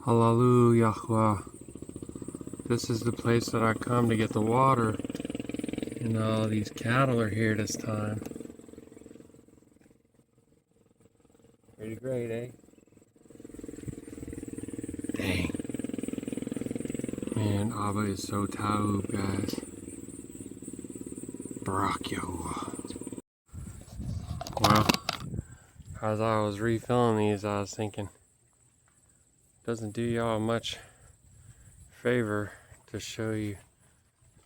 Hallelujah, Yahuah. This is the place that I come to get the water. And all these cattle are here this time. Pretty great, eh? Dang. Man, Abba is so taub, guys. Baruk Yahuah. Well, as I was refilling these, I was thinking, doesn't do y'all much favor to show you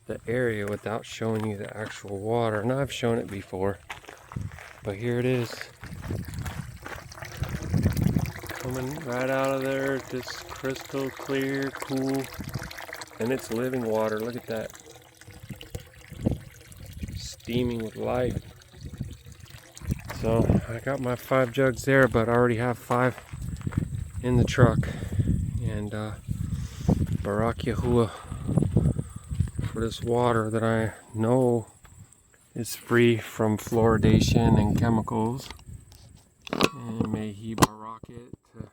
the area without showing you the actual water. And I've shown it before, but here it is, coming right out of there, just crystal clear, cool, and it's living water. Look at that, steaming with life. So I got my 5 jugs there, but I already have 5 in the truck. And Baruk Yahuah for this water that I know is free from fluoridation and chemicals. And may He Barak it to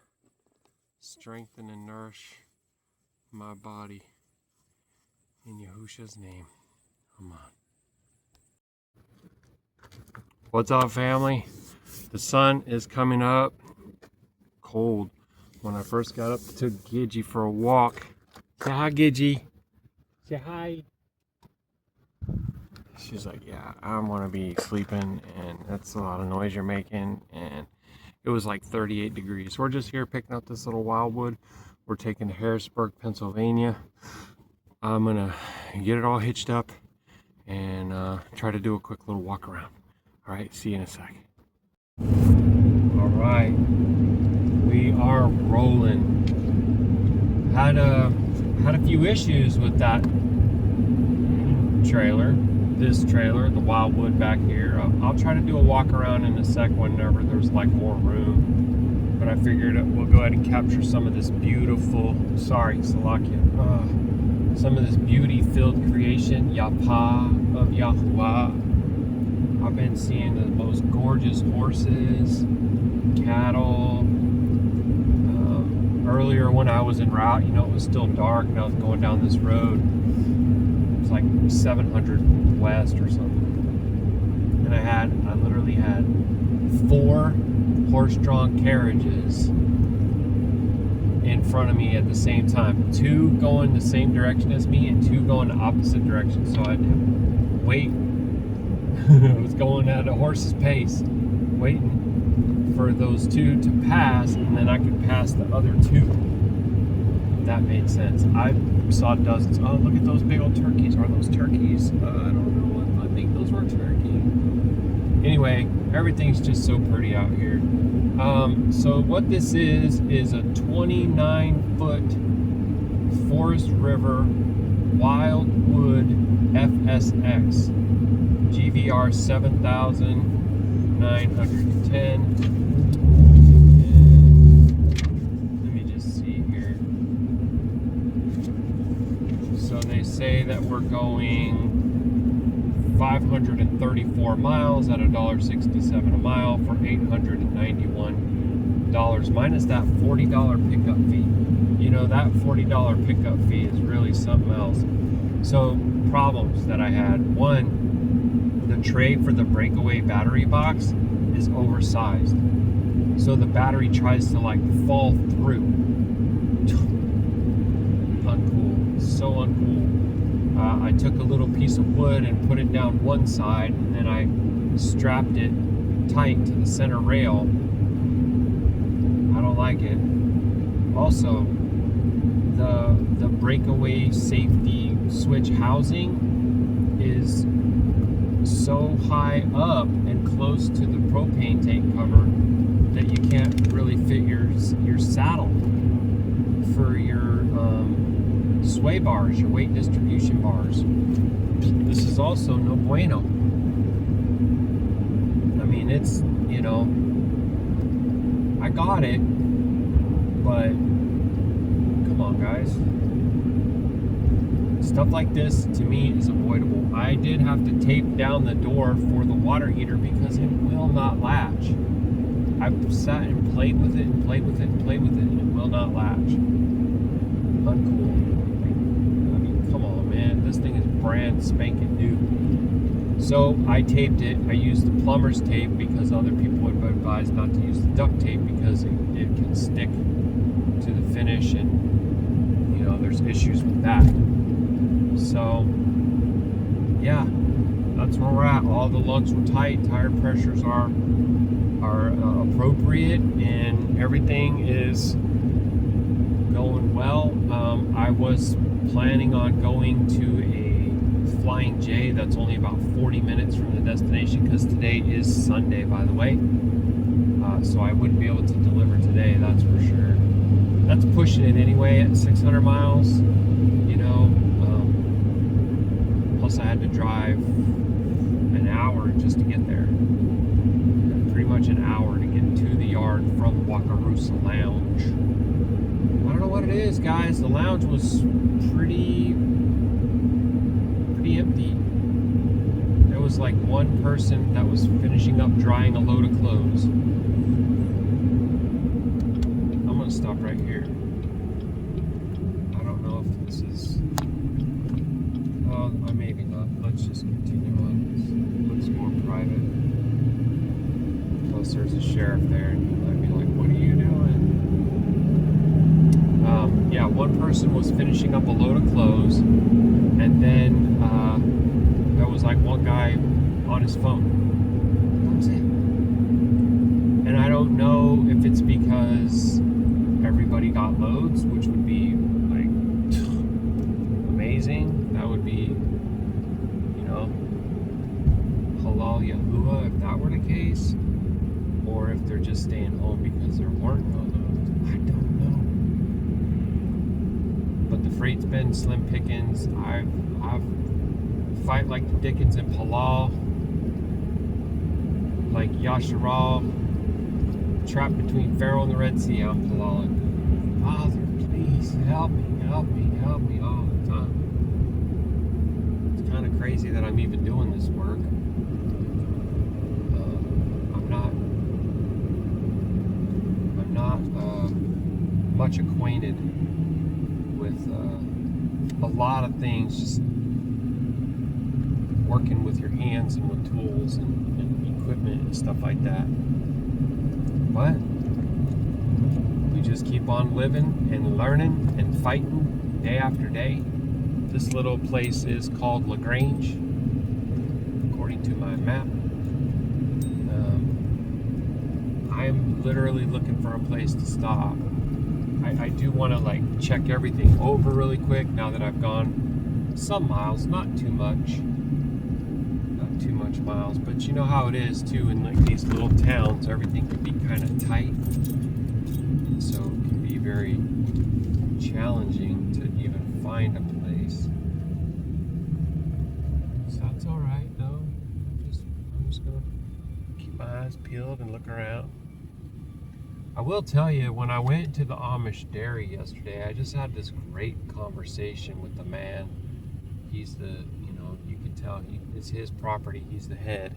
strengthen and nourish my body. In Yahusha's name. Amen. What's up, family? The sun is coming up. Cold. When I first got up, I took Gidgy for a walk. Say hi, Gidgy. Say hi. She's like, yeah, I want to be sleeping, and that's a lot of noise you're making. And it was like 38 degrees. We're just here picking up this little wildwood. We're taking to Harrisburg, Pennsylvania. I'm going to get it all hitched up and try to do a quick little walk around. All right, see you in a sec. All right. We are rolling. Had a few issues with that trailer, this trailer, the wildwood back here. I'll try to do a walk around in a sec whenever there's like more room. But I figured we'll go ahead and capture some of this beautiful, Salakia, some of this beauty-filled creation, Yapah of Yahuah. I've been seeing the most gorgeous horses, cattle. Earlier when I was en route, you know, it was still dark and I was going down this road. It was like 700 west or something. And I literally had 4 horse-drawn carriages in front of me at the same time. 2 going the same direction as me and 2 going the opposite direction. So I had to wait. I was going at a horse's pace, waiting for those 2 to pass, and then I could pass the other 2. If that made sense. I saw dozens. Oh, look at those big old turkeys. Are those turkeys? I don't know if I think those were turkey. Anyway, everything's just so pretty out here. So what this is a 29-foot Forest River Wildwood FSX GVR 7910. They say that we're going 534 miles at $1.67 a mile for $891 minus that $40 pickup fee. You know, that $40 pickup fee is really something else. So problems that I had: one, the tray for the breakaway battery box is oversized, so the battery tries to like fall through. Uncool, so uncool. I took a little piece of wood and put it down one side, and then I strapped it tight to the center rail. I don't like it. Also, the breakaway safety switch housing is so high up and close to the propane tank cover that you can't really fit your saddle for your sway bars, your weight distribution bars. This is also no bueno. I mean, it's, you know, I got it, but come on, guys. Stuff like this to me is avoidable. I did have to tape down the door for the water heater because it will not latch. I've sat and played with it and played with it and played with it, and it will not latch. Uncool. I mean, come on, man. This thing is brand spanking new. So I taped it. I used the plumber's tape because other people would advise not to use the duct tape because it can stick to the finish, and you know there's issues with that. So yeah, that's where we're at. All the lugs were tight, tire pressures are appropriate, and everything is going well. I was planning on going to a Flying J that's only about 40 minutes from the destination, because today is Sunday, by the way. So I wouldn't be able to deliver today, that's for sure. That's pushing it anyway at 600 miles, you know. Plus I had to drive an hour just to get there. Pretty much an hour to get to the yard from Wakarusa Lounge. I don't know what it is, guys. The lounge was pretty empty. There was like one person that was finishing up drying a load of clothes. I'm gonna stop right here. I don't know if this is... maybe not. Let's just continue on. This looks more private. Plus there's a sheriff there, and he might be like, what are you doing? Yeah, one person was finishing up a load of clothes, and then there was like one guy on his phone. That was it. And I don't know if it's because everybody got loads, which would be like amazing. That would be, you know, Halal Yahuah if that were the case, or if they're just staying home because there weren't no loads. I don't know. But the freight's been slim pickings. I've fight like the Dickens in Palal, like Yashar'Al, trapped between Pharaoh and the Red Sea. I'm Palaling. Father, please help me all the time. It's kind of crazy that I'm even doing this work. I'm not much acquainted with a lot of things, just working with your hands and with tools and equipment and stuff like that. But we just keep on living and learning and fighting day after day. This little place is called LaGrange, according to my map. I'm literally looking for a place to stop. I do want to like check everything over really quick now that I've gone some miles, not too much miles, but you know how it is too in like these little towns. Everything can be kind of tight, so it can be very challenging to even find a place. So that's all right though. I'm just gonna keep my eyes peeled and look around. I will tell you, when I went to the Amish dairy yesterday, I just had this great conversation with the man. He's the, you know, you can tell it's his property. He's the head.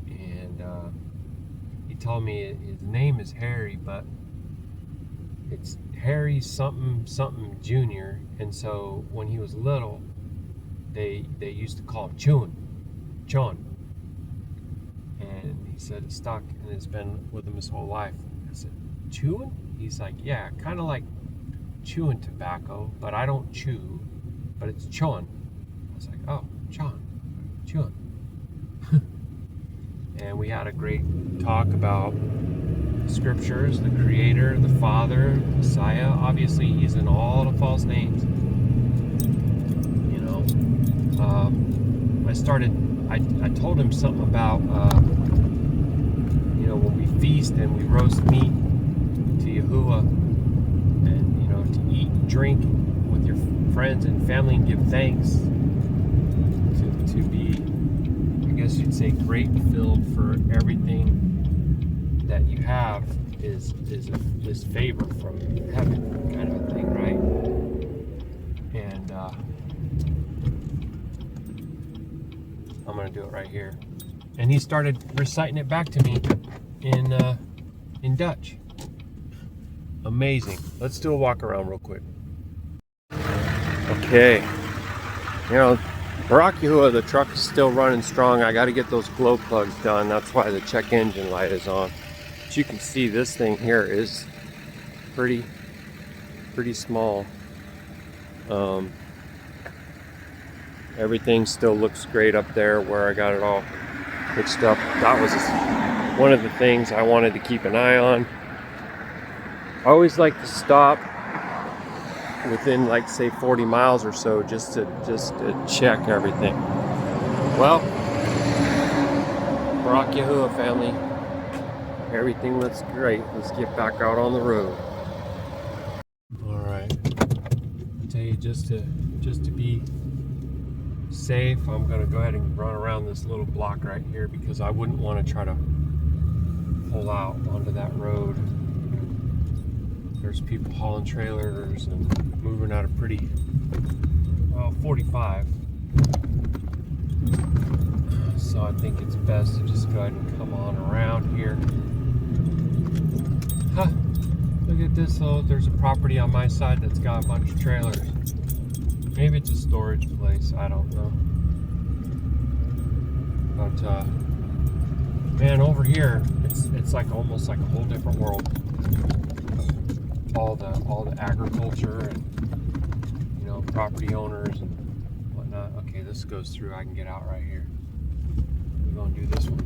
And he told me his name is Harry, but it's Harry something something Jr. And so when he was little, they used to call him Chun. And he said it stuck, and it's been with him his whole life. I said, chewing? He's like, yeah, kind of like chewing tobacco, but I don't chew, but it's chun. I was like, oh, chun, chewing. And we had a great talk about scriptures, the Creator, the Father, the Messiah. Obviously, he's in all the false names. You know, I told him something about, you know, when we feast and we roast meat to Yahuwah, and, you know, to eat and drink with your friends and family and give thanks, to be, I guess you'd say, grape-filled for everything that you have is favor from heaven, kind of a thing, right? And I'm gonna do it right here. And he started reciting it back to me in Dutch. Amazing. Let's do a walk around real quick. Okay. You know, Baruk Yahuah, the truck is still running strong. I got to get those glow plugs done. That's why the check engine light is on. But you can see this thing here is pretty small. Everything still looks great up there where I got it all fixed up. That was one of the things I wanted to keep an eye on. I always like to stop within, like, say 40 miles or so just to check everything. Well, Ruach Yahuah family, everything looks great. Let's get back out on the road. All right, I tell you, just to be safe, I'm gonna go ahead and run around this little block right here because I wouldn't want to try to pull out onto that road. There's people hauling trailers and moving at a pretty, well, 45. So I think it's best to just go ahead and come on around here. Huh, look at this though. There's a property on my side that's got a bunch of trailers. Maybe it's a storage place, I don't know. But man, over here, it's like almost like a whole different world. All the agriculture and, you know, property owners and whatnot. Okay, this goes through. I can get out right here. We're gonna do this one.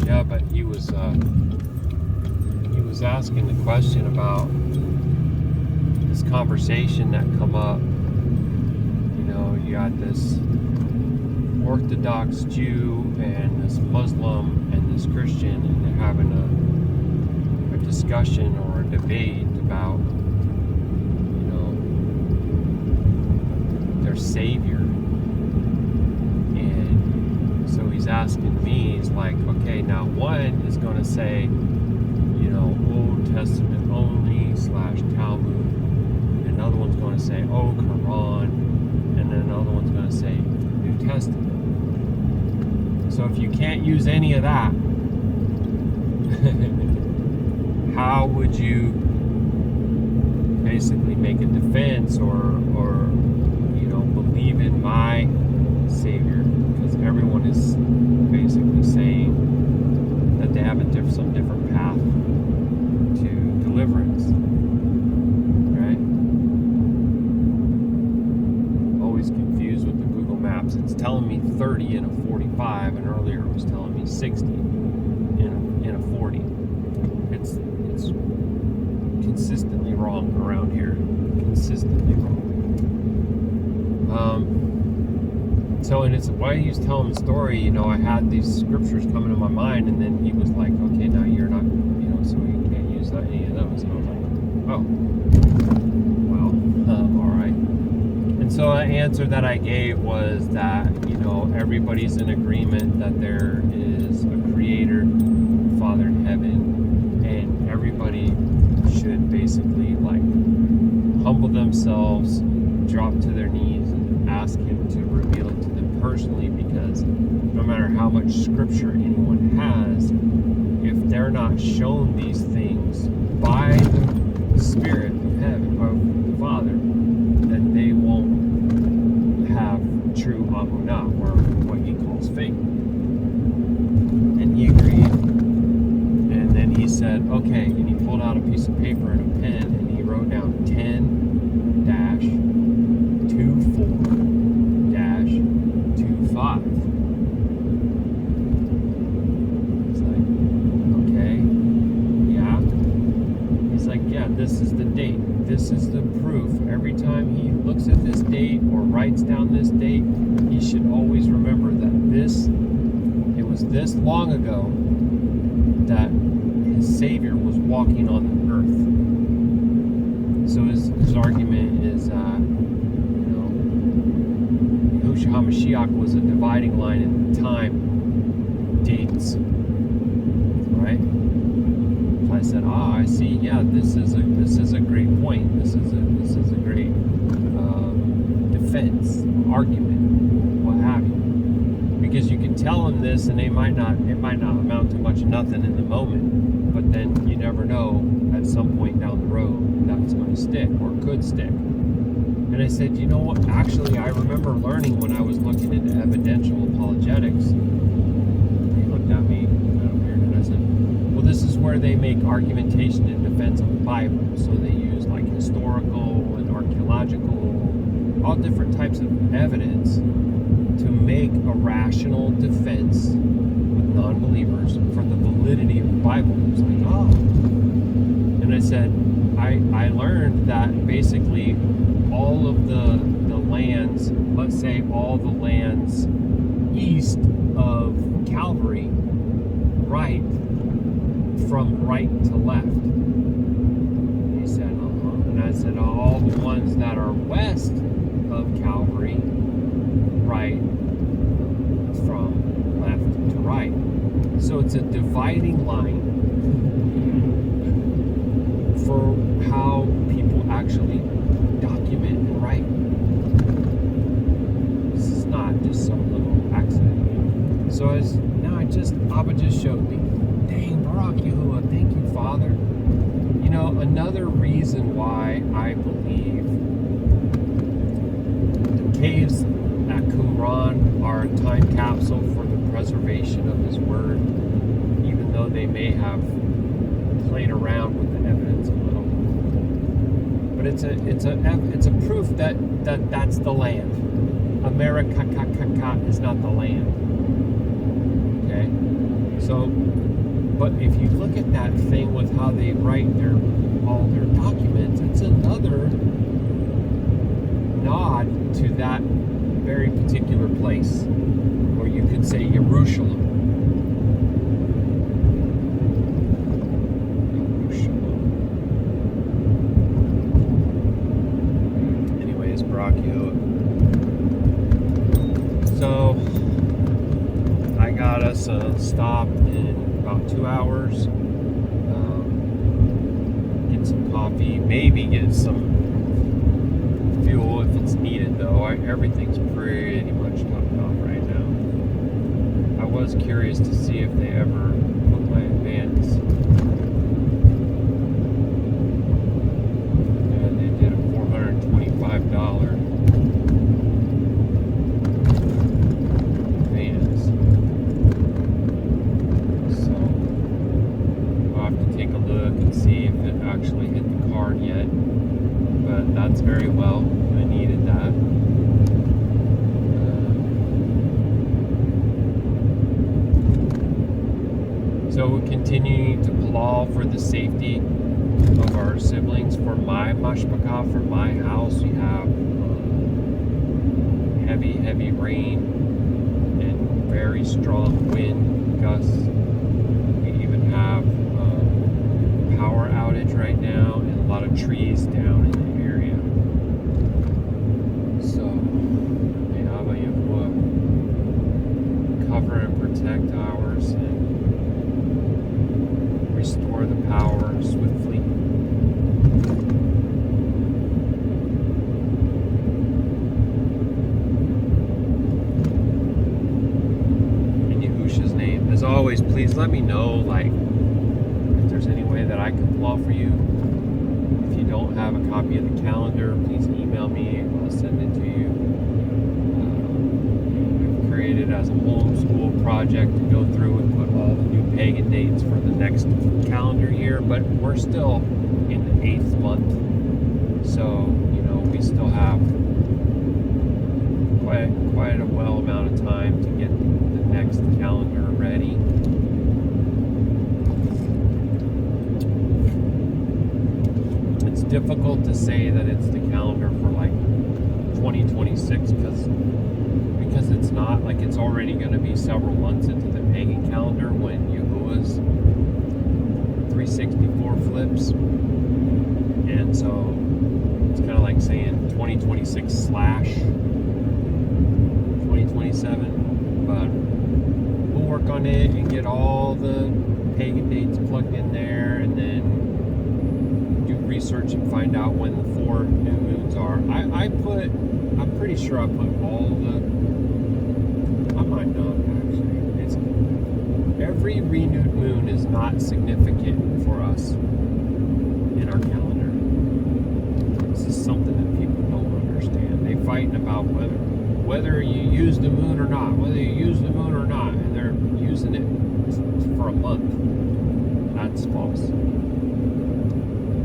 Yeah, but he was asking the question about this conversation that come up. You know, you got this Orthodox Jew and this Muslim and this Christian, and they're having a discussion or a debate about, you know, their Savior. And so he's asking me, he's like, okay, now one is going to say, you know, Old Testament only / Talmud. Another one's going to say, oh, Quran. And then another one's going to say New Testament. So if you can't use any of that, how would you basically make a defense or you know, believe in my Savior? Because everyone is basically saying that they have some different path to deliverance, right? Always confused with the Google Maps. It's telling me 30 in a 45, and earlier it was telling me 60 in a 40. It's consistently wrong around here. Consistently wrong. So, and it's why he was telling the story, you know, I had these scriptures coming to my mind, and then he was like, okay, now you're not, you know, so you can't use any of those. And I was like, oh, well, all right. And so the answer that I gave was that, you know, everybody's in agreement that there is a creator, Father in heaven, and everybody should basically, like, humble themselves, drop to their knees, and ask him to reveal it to them personally, because no matter how much scripture anyone has, if they're not shown these things by the Spirit of heaven, of the Father, then they won't have true amunah, or what he calls faith. And he agreed. And then he said, okay, and he pulled out a piece of paper and a pen, and he wrote down 10-24-25. It's like, okay, yeah. He's like, yeah, this is the date. This is the proof. Every time he looks at this date or writes down this date, he should always remember that it was this long ago that his Savior was walking on the earth. So his argument is, you know, Yahusha HaMashiach was a dividing line in time, dates, right? So I said, I see. Yeah, this is a great point. This is a great defense, argument, what have you. Because you can tell them this, and it might not amount to much of nothing in the moment, but then you never know at some point down the road that's going to stick or could stick. And I said, you know what? Actually, I remember learning when I was looking into evidential apologetics. He looked at me kind of weird, and I said, well, this is where they make argumentation in defense of the Bible. So they use like historical and archaeological, all different types of evidence to make a rational defense with non-believers for the validity of the Bible. It was like, oh. And I said, I learned that basically all of the lands, let's say all the lands east of Calvary, right from right to left. And he said, And I said, all the ones that are west of Calvary, right from left to right. So it's a dividing line for how people actually document and write. This is not just some little accident. So Abba just showed me, dang, Baruk Yahuah, thank you, Father. You know, another reason why I believe the caves at Qumran are a time capsule for the preservation of His Word, even though they may have played around with the evidence a little. But it's a proof that that's the land. America is not the land. Okay, so, but if you look at that thing with how they write all their documents, it's another nod to that very particular place, or you could say Jerusalem. Anyways, Baruk Yahuah. So I got us a stop in about 2 hours. Get some coffee, maybe get some fuel if it's needed, though. Everything's pretty much topped off right now. I was curious to see if they ever put my advance. And they did a $425 advance. So I'll have to take a look and see if it actually hit the card yet. But that's very well. I needed that. So we're continuing to plow for the safety of our siblings. For my mashpachah, for my house, we have heavy rain and very strong wind gusts. We even have power outage right now and a lot of trees down in the area. So, may Abba Yahuah cover and protect ours and restore the power swiftly. In Yahusha's name. As always, please let me know, like, if there's any way that I can pull for you. If you don't have a copy of the calendar, please email me. I'll send it to you. I've created as a homeschool project to go through and put all the new pagan dates for the next calendar year, but we're still in the 8th month, so we still have quite a well amount of time to get the next calendar ready. It's difficult to say that it's the calendar for like 2026 because it's not. Like, it's already going to be several months into the pagan calendar when Yahuwah's 364 flips, and so it's kind of like saying 2026 slash 7. But we'll work on it and get all the pagan dates plugged in there, and then do research and find out when the 4 new moons are. I'm pretty sure I put all the, I might not actually. Every renewed moon is not significant for us in our calendar. This is something that people don't understand. They fight about whether you use the moon or not, and they're using it for a month. That's false.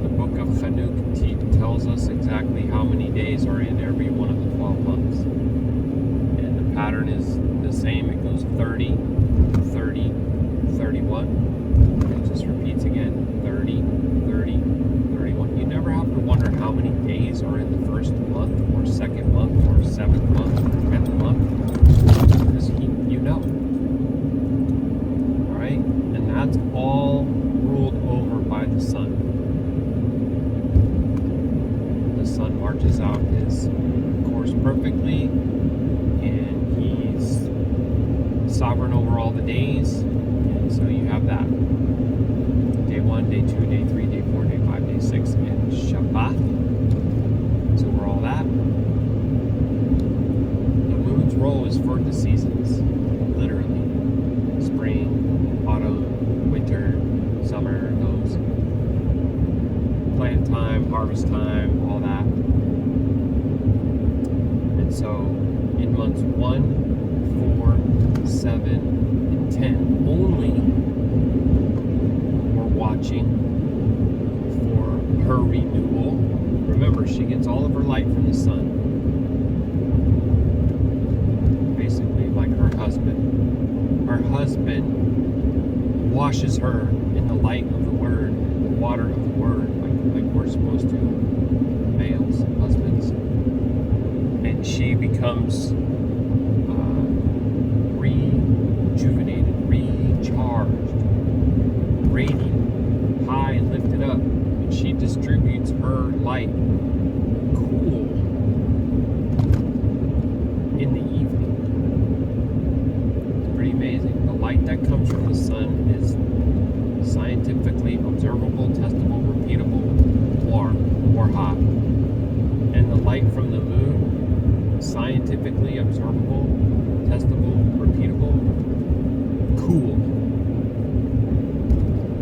The book of Chanukah tells us exactly how many days are in every one of the 12 months. And the pattern is the same. It goes 30, 30, 31. It just repeats again. 30, 30, 31. You never have to wonder how many days are in the first month, or second month, or 7th month, or 10th month. Because you know. Alright? And that's all ruled over by the sun. The sun marches out his course perfectly, and he's sovereign over all the days. And so you have that. Day 1, day 2, day 3, day 4, day 5, day 6, and Shabbat. So we're all that. The moon's role is for the seasons. Literally. Spring, autumn, winter, summer, those. Plant time, harvest time, all that. And so in months 1, 4, 7, and 10 only, we're watching for her renewal. Remember, she gets all of her light from the sun. Basically, like her husband. Her husband washes her in the light of the Word, the water of the Word, like we're supposed to, males, husbands. And she becomes rejuvenated, recharged, radiant, high and lifted up. And she distributes her light cool in the evening. It's pretty amazing. The light that comes from the sun is scientifically observable, testable, repeatable, warm or hot. And the light from the moon, scientifically observable, testable, repeatable, cool.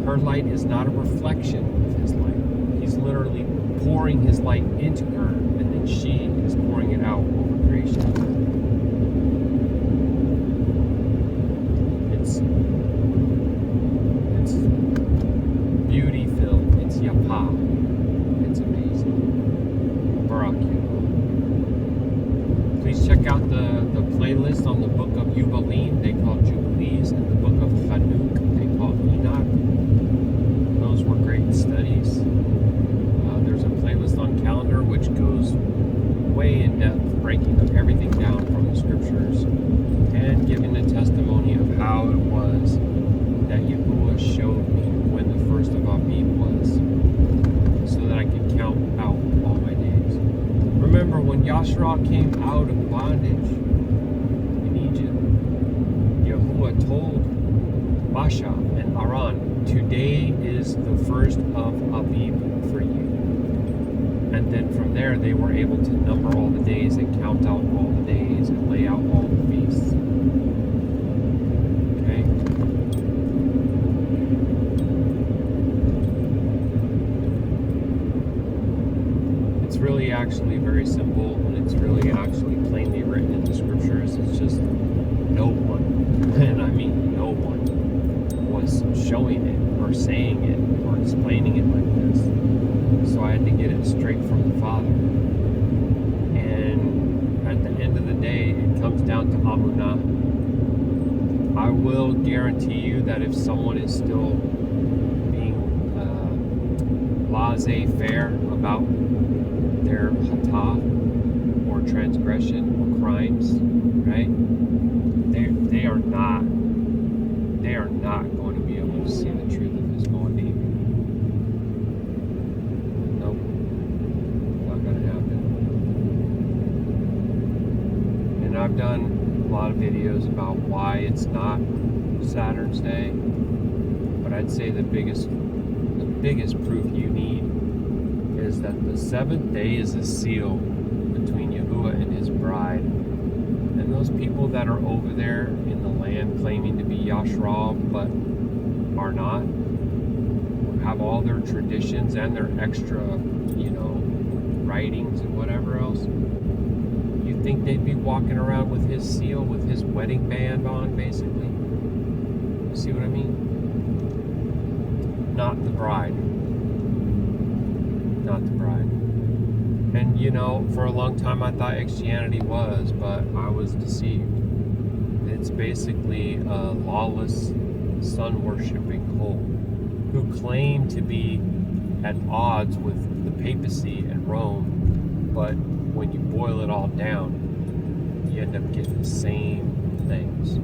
Her light is not a reflection of his light. He's literally pouring his light into her, and then she is pouring it out over creation. It's beauty filled. It's yapa. It's amazing. Baruk Atah. Please check out the playlist on the book of Yubalim, they call Jubilees, and the book of Chanukah, they call Enoch. Those were great studies. There's a playlist on calendar which goes way in depth, breaking everything down from the scriptures and giving the testimony of how it was that Yahuwah showed me when the first of Aviv was, so that I could count out all my days. Remember when Yashar'Al came out of bondage in Egypt, Yahuwah told Masha and Aaron, today is the first of Aviv for you. And then from there they were able to number all the days and count out all the days and lay out all the feasts. Okay? It's really actually very simple, and it's really actually plainly written in the scriptures. It's just no one, and I mean no one, was showing it or saying it or explaining it like this. So I had to get it straight from the Father. And at the end of the day, it comes down to Amunah. I will guarantee you that if someone is still being laissez-faire about their hatah or transgression or crimes, right? They are not going to be able to see the truth of his Moedim. Nope, not going to happen. And I've done lot of videos about why it's not Saturn's Day, but I'd say the biggest proof you need is that the seventh day is a seal between Yahuwah and his bride. And those people that are over there in the land claiming to be Yashar'Al but are not, have all their traditions and their extra, writings and whatever else, you think they'd be walking around with his seal, with his wedding band on, basically? You see what I mean? Not the bride. Not the bride. And for a long time I thought Christianity was, but I was deceived. It's basically a lawless, sun-worshipping cult who claim to be at odds with the papacy and Rome, but when you boil it all down, you end up getting the same things.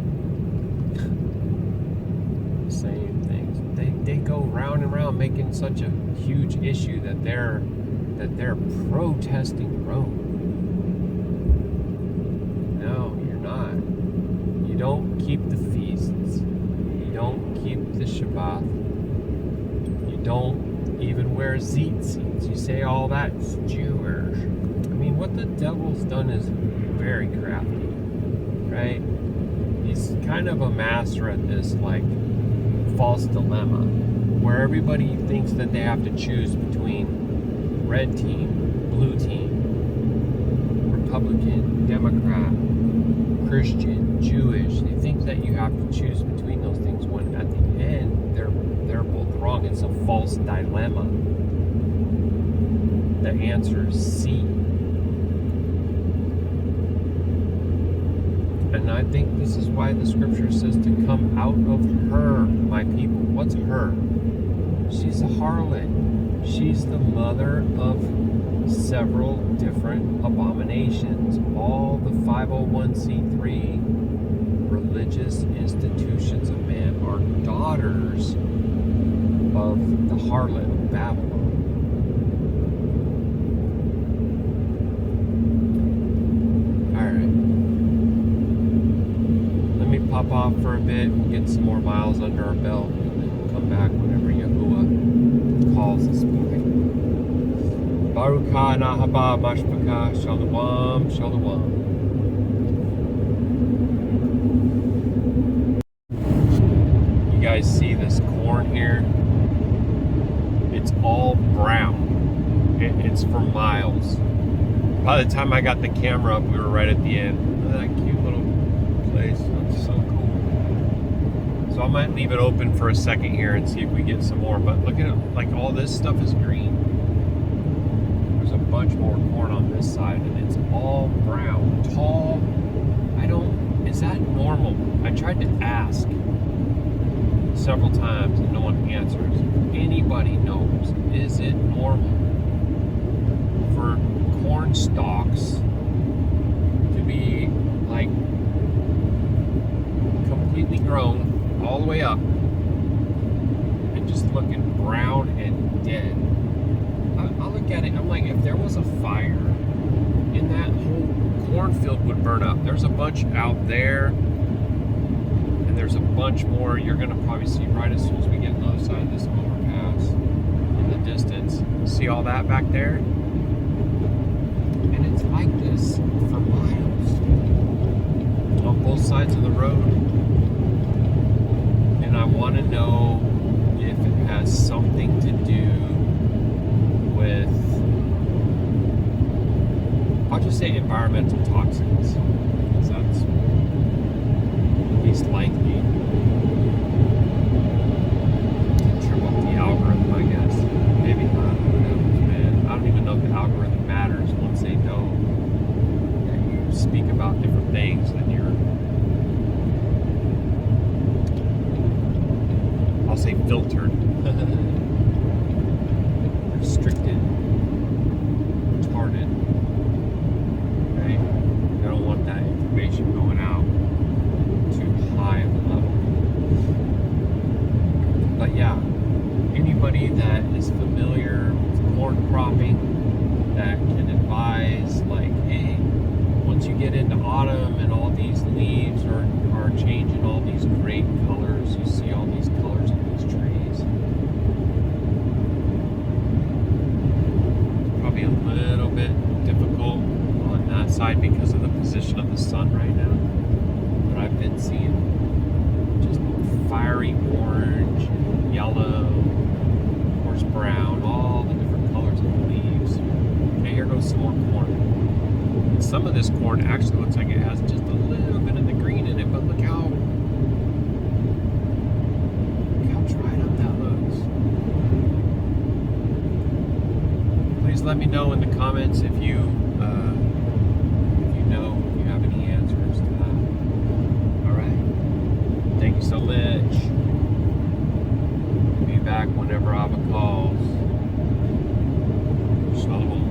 Same things. They go round and round making such a huge issue that they're protesting Rome. No, you're not. You don't keep the feasts. You don't keep the Shabbat. You don't even wear tzitzits. You say all that's Jewish. I mean, what the devil's done is very crafty, right? He's kind of a master at this, false dilemma, where everybody thinks that they have to choose between red team, blue team, Republican, Democrat, Christian, Jewish. They think that you have to choose between those things when at the end they're both wrong. It's a false dilemma. The answer is C. And I think this is why the scripture says to come out of her, my people. What's her? She's a harlot. She's the mother of several different abominations. All the 501c3 religious institutions of man are daughters of the harlot of Babylon. Alright. Let me pop off for a bit and get some more miles under our belt, and then we'll come back whenever Yahuwah calls us back. Baruk Atah Yahuah, Shalum Shalum. You guys see this corn here? It's all brown. It's for miles. By the time I got the camera up, we were right at the end. Look at that cute little place. That's so cool. So I might leave it open for a second here and see if we get some more. But look at it, all this stuff is green. There's a bunch more corn on this side, and it's all brown, tall. Is that normal? I tried to ask several times and no one answers. Anybody knows, is it normal for corn stalks to be completely grown all the way up and just looking brown and dead? I look at it, I'm like, if there was a fire in that whole cornfield would burn up. There's a bunch out there, and there's a bunch more you're going to probably see right as soon as we get on the other side of this overpass in the distance. See all that back there? And it's like this for miles on both sides of the road. And I want to know if it has something to do with, I'll just say environmental toxins, because that's least likely to trip up the algorithm, I guess. Maybe not, who knows, man. I don't even know if the algorithm matters once they know that you speak about different things, then you're, I'll say filtered, restricted, retarded. I don't want that information going out too high of a level. But yeah, anybody that is familiar with corn cropping that can advise, hey, once you get into autumn and all these leaves some of this corn actually looks like it has just a little bit of the green in it, but look how dried up that looks. Please let me know in the comments if you know, if you have any answers to that. All right. Thank you so much. Be back whenever Abba calls. Shalom.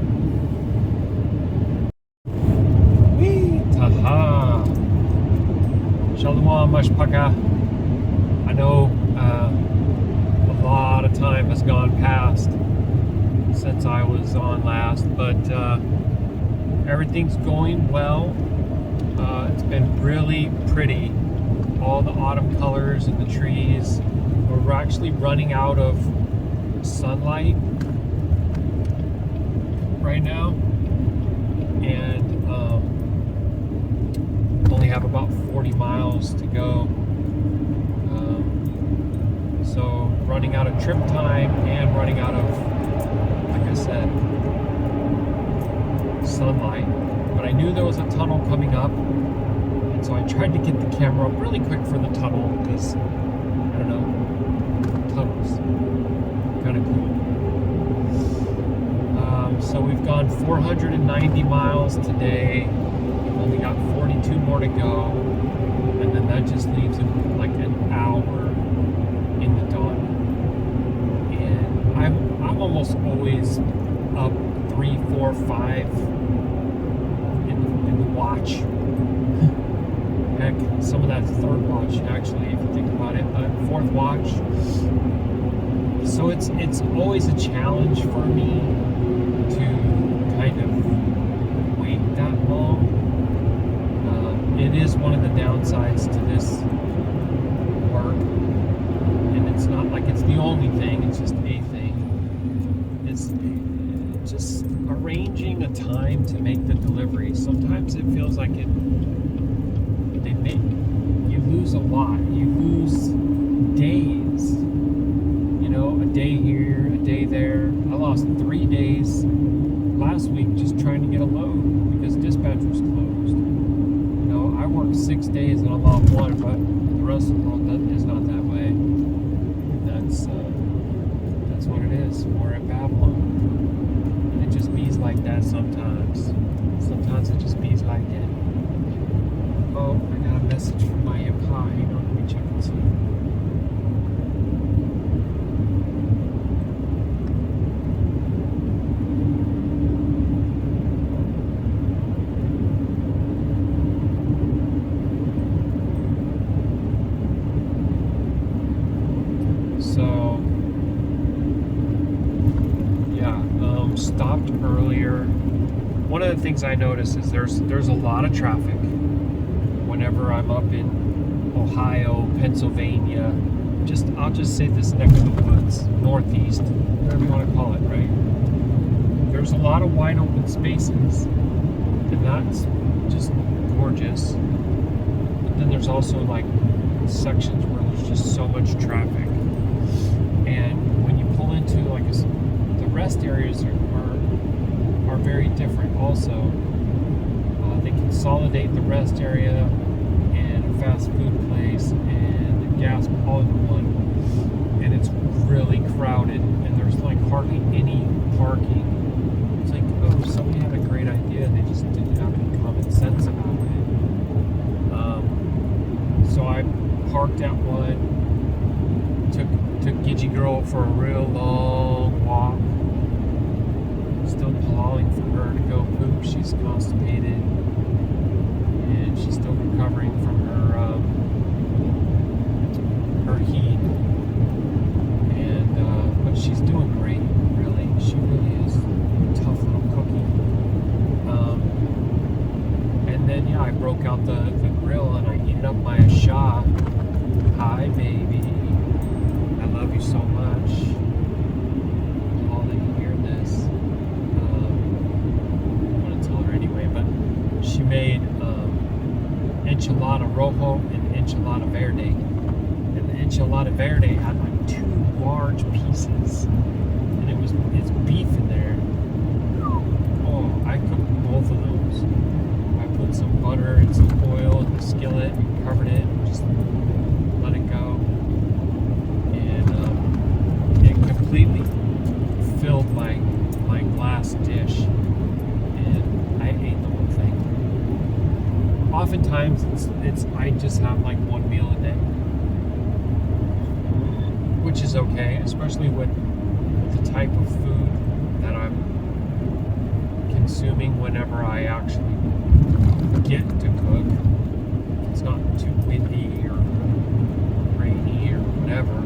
Taha. Shalom, Mashpaka. I know a lot of time has gone past since I was on last, but everything's going well. It's been really pretty. All the autumn colors in the trees. We're actually running out of sunlight right now, and only have about 40 miles to go. So running out of trip time and running out of, like I said, sunlight. But I knew there was a tunnel coming up, and so I tried to get the camera up really quick for the tunnel because, I don't know, tunnels, kind of cool. So we've gone 490 miles today. We've only got 42 more to go, and then that just leaves it like an hour in the dawn. And I'm almost always up 3, 4, 5 in the watch. Heck, some of that's third watch actually, if you think about it, but fourth watch. So it's always a challenge for me to kind of wait that long. It is one of the downsides to this work, and it's not like it's the only thing, it's just a thing. It's just arranging a time to make the delivery. Sometimes it feels like you lose a lot. You lose days. You know, a day here, a day there. I lost 3 days last week just trying to get a load because dispatch was closed. You know, I worked 6 days and I'm off 1, but the rest of the world is not that way. That's what it is. We're at Babylon. And it just bees like that sometimes. Sometimes it just bees like that. Oh, I got a message from my Yahusha. Hang on, let me check and see. So, yeah, stopped earlier. One of the things I notice is there's a lot of traffic whenever I'm up in Ohio, Pennsylvania. I'll just say this neck of the woods, northeast, whatever you want to call it, right? There's a lot of wide open spaces, and that's just gorgeous. But then there's also like sections where there's just so much traffic. And when you pull into like the rest areas are very different also. They consolidate the rest area and a fast food place and a gas all into one. And it's really crowded and there's like hardly any parking. It's like, oh, somebody had a great idea, they just didn't have any common sense about it. So I parked at one, took Gidgy Girl for a real long walk. Still plowing for her to go poop. She's constipated and she's still recovering from her heat. And but she's doing great, really. She really is a tough little cookie. And then yeah, I broke out the grill and I heated up my Yashar'Al. Hi, baby. I love you so much. All that you hear this. I'm going to tell her anyway, but she made enchilada rojo and enchilada verde. And the enchilada verde had like 2 large pieces. And it's beef in there. Oh, I cooked both of those. some butter and some oil in the skillet, covered it, just let it go. And it completely filled my glass dish. And I ate the whole thing. Oftentimes, it's I just have like one meal a day, which is okay, especially with the type of food that I'm consuming whenever I actually get to cook. It's not too windy or rainy or whatever.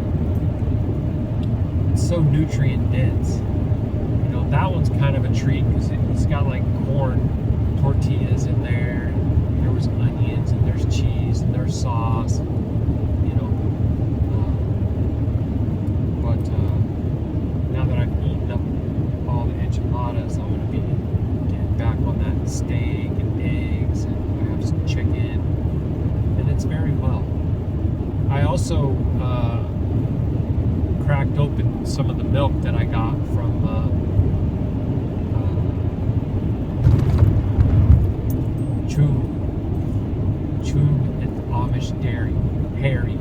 It's so nutrient dense. You know, that one's kind of a treat because it's got like corn tortillas in there. There was onions and there's cheese and there's sauce. You know, but now that I've eaten up all the enchiladas, I'm going to be getting back on that steak and eggs, and I have some chicken, and it's very well. I also cracked open some of the milk that I got from Chun at the Amish Dairy, Harry,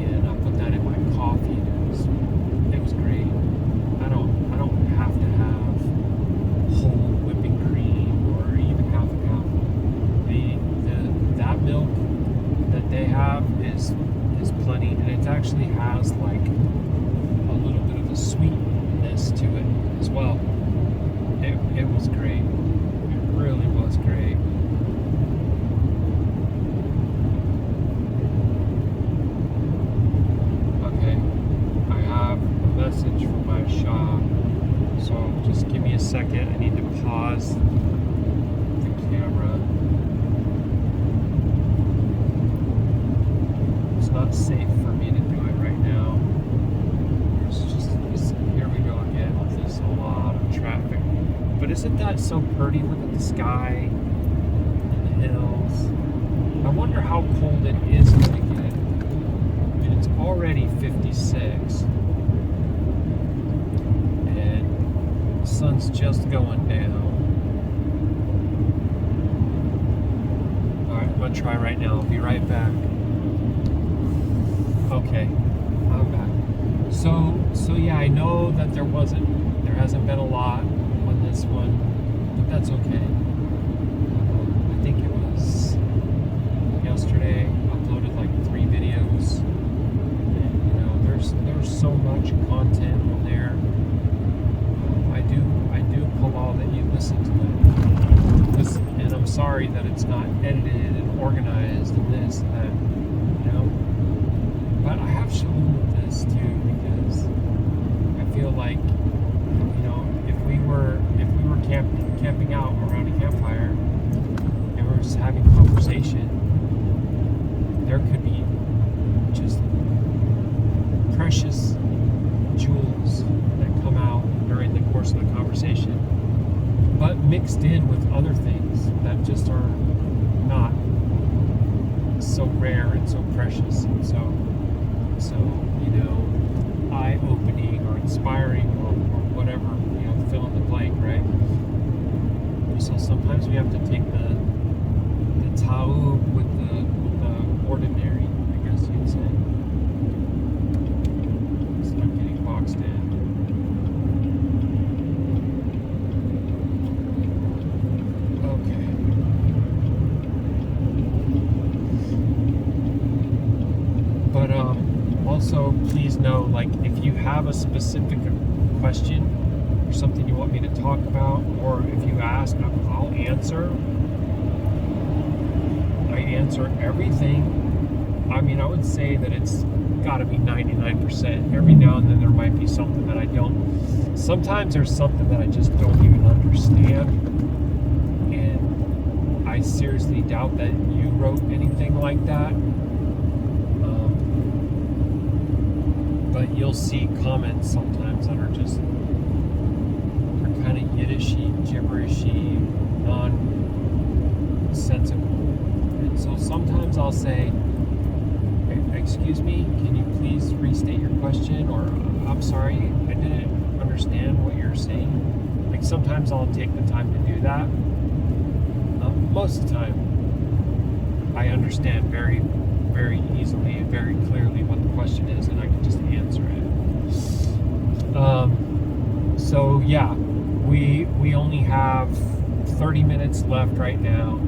and I put that in my coffee. It was great. I don't have to have whole whipping cream or even half and half. That milk that they have is plenty, and it actually has like a little bit of a sweetness to it as well. It was great. It really was great. Okay, I have a message from my shop, so just give me a second. I need to pause the camera. It's not safe for me to do it right now. Here we go again with this a lot of traffic. But isn't that so pretty? Look at the sky and the hills. I wonder how cold it is going to get. I mean, it's already 56. And the sun's just going down. Alright, I'm going to try right now. I'll be right back. Okay, I'm back. So yeah, I know that there hasn't been a lot on this one, but that's okay. I think it was yesterday, uploaded like 3 videos, and you know, there's so much content on there. I do pull all that you listen to it, and I'm sorry that it's not edited and organized and this and that, you know. But I have Shalum with this too, because I feel like, you know, if we were camping out around a campfire and we're just having conversation, there could be just precious jewels that come out during the course of the conversation, but mixed in with other things that just are not so rare and so precious, and so you know, eye-opening or inspiring or whatever, you know, fill in the blank, right? So sometimes we have to take the ta'ub with the ordinary, I guess you'd say. Instead of getting boxed in. Okay. But also, please know, like, if you have a specific question or something you want me to talk about, or if you ask, I'll answer. I answer everything. I mean, I would say that it's got to be 99%. Every now and then there might be something that I don't. Sometimes there's something that I just don't even understand, and I seriously doubt that you wrote anything like that. But you'll see comments sometimes that are just, they're kind of Yiddishy, gibberishy, nonsensical. And so sometimes I'll say, excuse me, can you please restate your question? Or, I'm sorry, I didn't understand what you're saying. Like, sometimes I'll take the time to do that. most of the time, I understand very, very easily and very clearly what the question is, and I can just answer it. So yeah, we only have 30 minutes left right now,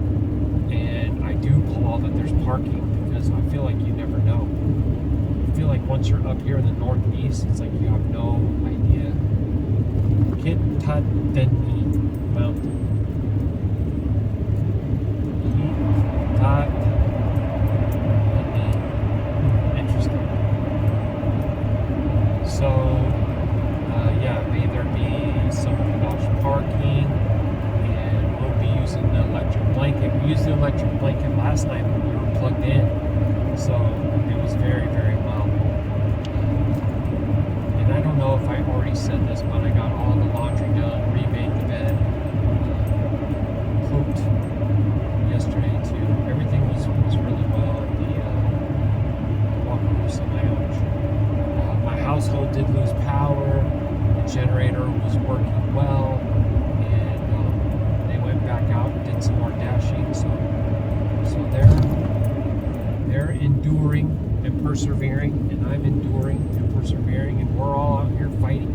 and I do call that there's parking because I feel like you never know. I feel like once you're up here in the Northeast, it's like you have no idea. Kitatani Mountain. Interesting. So, yeah, may there be some parking, and we'll be using the electric blanket. We used the electric blanket last night when we were plugged in, so it was very, very well. And I don't know if I already said this, but I got all the laundry done, remade the bed, cooked yesterday too. Everything was really well at the Wakarusa Lounge. My household did lose power. The generator was working well, and they went back out and did some more dashing. So they're enduring and persevering, and I'm enduring and persevering, and we're all out here fighting.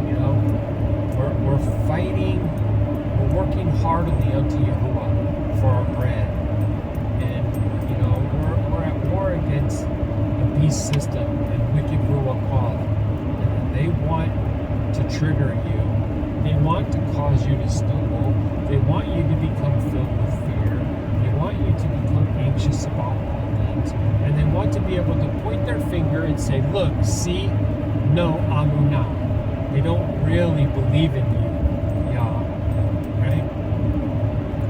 You know, we're fighting. We're working heartily unto Yahuwah for our bread, and you know we're at war against the beast system and wicked Ruach Ha'Qadash. They want to trigger you. They want to cause you to stumble. They want you to become filled with fear. They want you to become anxious about all things, and they want to be able to point their finger and say, "Look, see, no amunah." They don't really believe in you, Yah, right?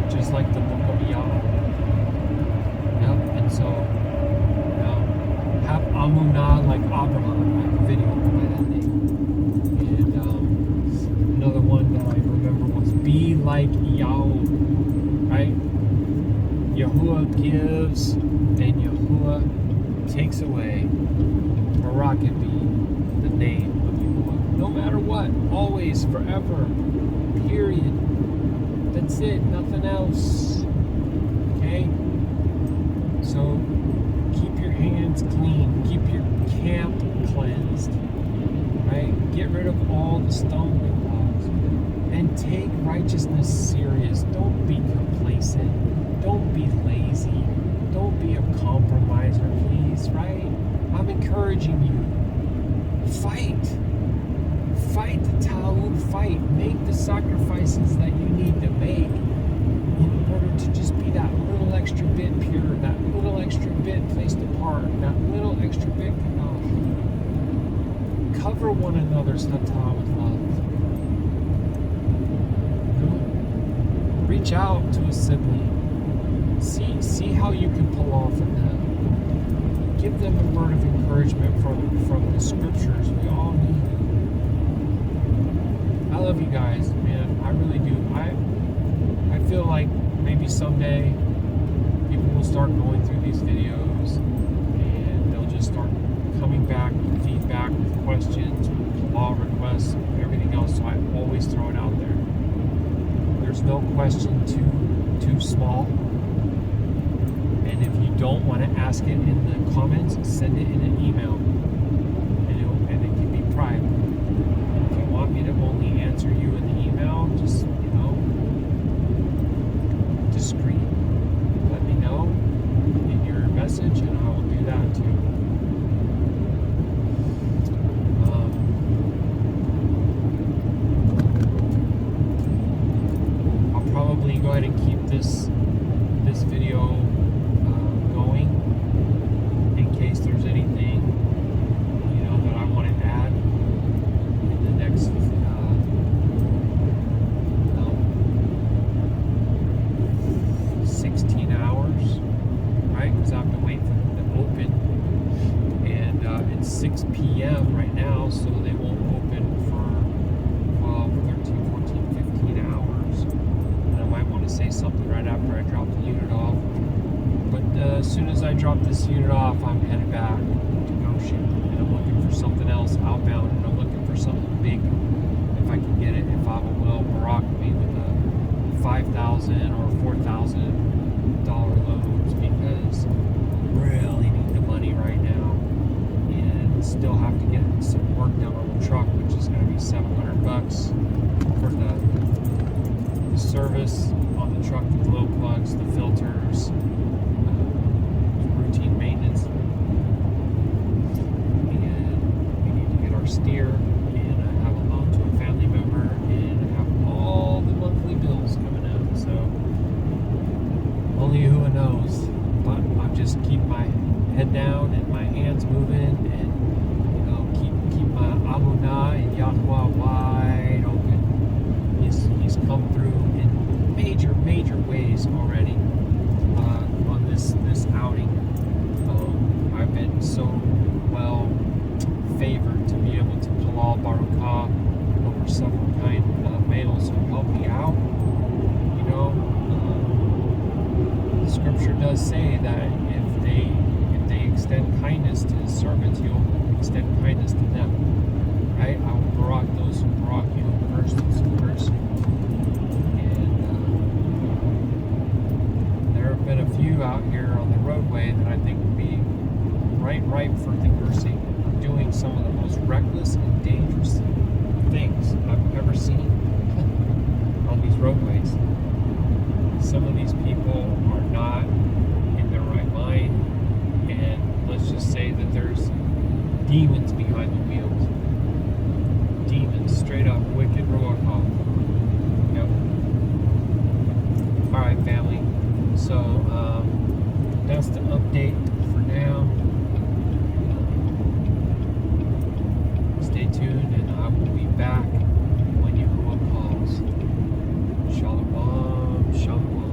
Just like the book of Yah. Yep. And so, you know, have amunah like Abraham. I have a video by that name. And another one that I remember was be like Yahuwah, right? Yahuwah gives and Yahuwah takes away. Barak be the name of Yahuwah. No matter what, always, forever, period. That's it, nothing else. Okay? So keep your hands clean, keep your camp cleansed, right? Get rid of all the stumbling blocks and take righteousness serious. Don't be complacent. Don't be lazy. Don't be a compromiser, please, right? I'm encouraging you. Fight. Fight the Talmud fight. Make the sacrifices that you need to make in order to just be that little extra bit pure, that little extra bit placed apart, that little extra bit Qadashayam. Cover one another's hatah with love. Reach out to a sibling. See how you can pull off of them. Give them a word of encouragement from the scriptures. We all need it. I love you guys, man. I really do. I feel like maybe someday people will start going through these videos and they'll just start coming back with feedback, with questions, with law requests, everything else. So I always throw it out there. There's no question too small. And if you don't want to ask it in the comments, send it in an email. And it can be private. If you want me to only answer you in the email, just, you know, discreet. Let me know in your message, and I will do that too. I'll probably go ahead and keep this video going in case there's anything, you know, that I want to add in the next 16 hours, right? Because I have to wait for them to open, and it's 6 p.m. right now, so they won't open for 12, 13, 14, 15 hours. And I might want to say something right after I drop the unit off. But as soon as I drop this unit off, I'm headed back to Goshen, and I'm looking for something else outbound, and I'm looking for something big, if I can get it, if I will Barak me with a $5,000 or $4,000 loans because really need the money right now, and still have to get some work done on the truck, which is going to be $700 for the service on the truck, the glow plugs, the filters, routine maintenance, and we need to get our steer, and I have a loan to a family member, and I have all the monthly bills coming out, so only Yahuah knows, but I'll just keep my head down and my hands moving, and keep my Amunah and Yahuah wide open. He's come through in major ways already on this outing. I've been so well favored to be able to halal Baruk Atah over several kind males who help me out. The scripture does say that if they extend kindness to his servants, he'll extend kindness to them. Right? I will barak those who barak you, and curse those who curse you. And there have been a few out here on the roadway that I think would be ripe for conversing, doing some of the most reckless and dangerous things I've ever seen on these roadways. Some of these people are not in their right mind, and let's just say that there's demons behind the wheels. Demons, straight up, wicked Ruach Ha'Qadash. Yep. Alright, family. So, that's the update for now. Stay tuned, and I will be back when Yahuah calls. Shalum Shalum.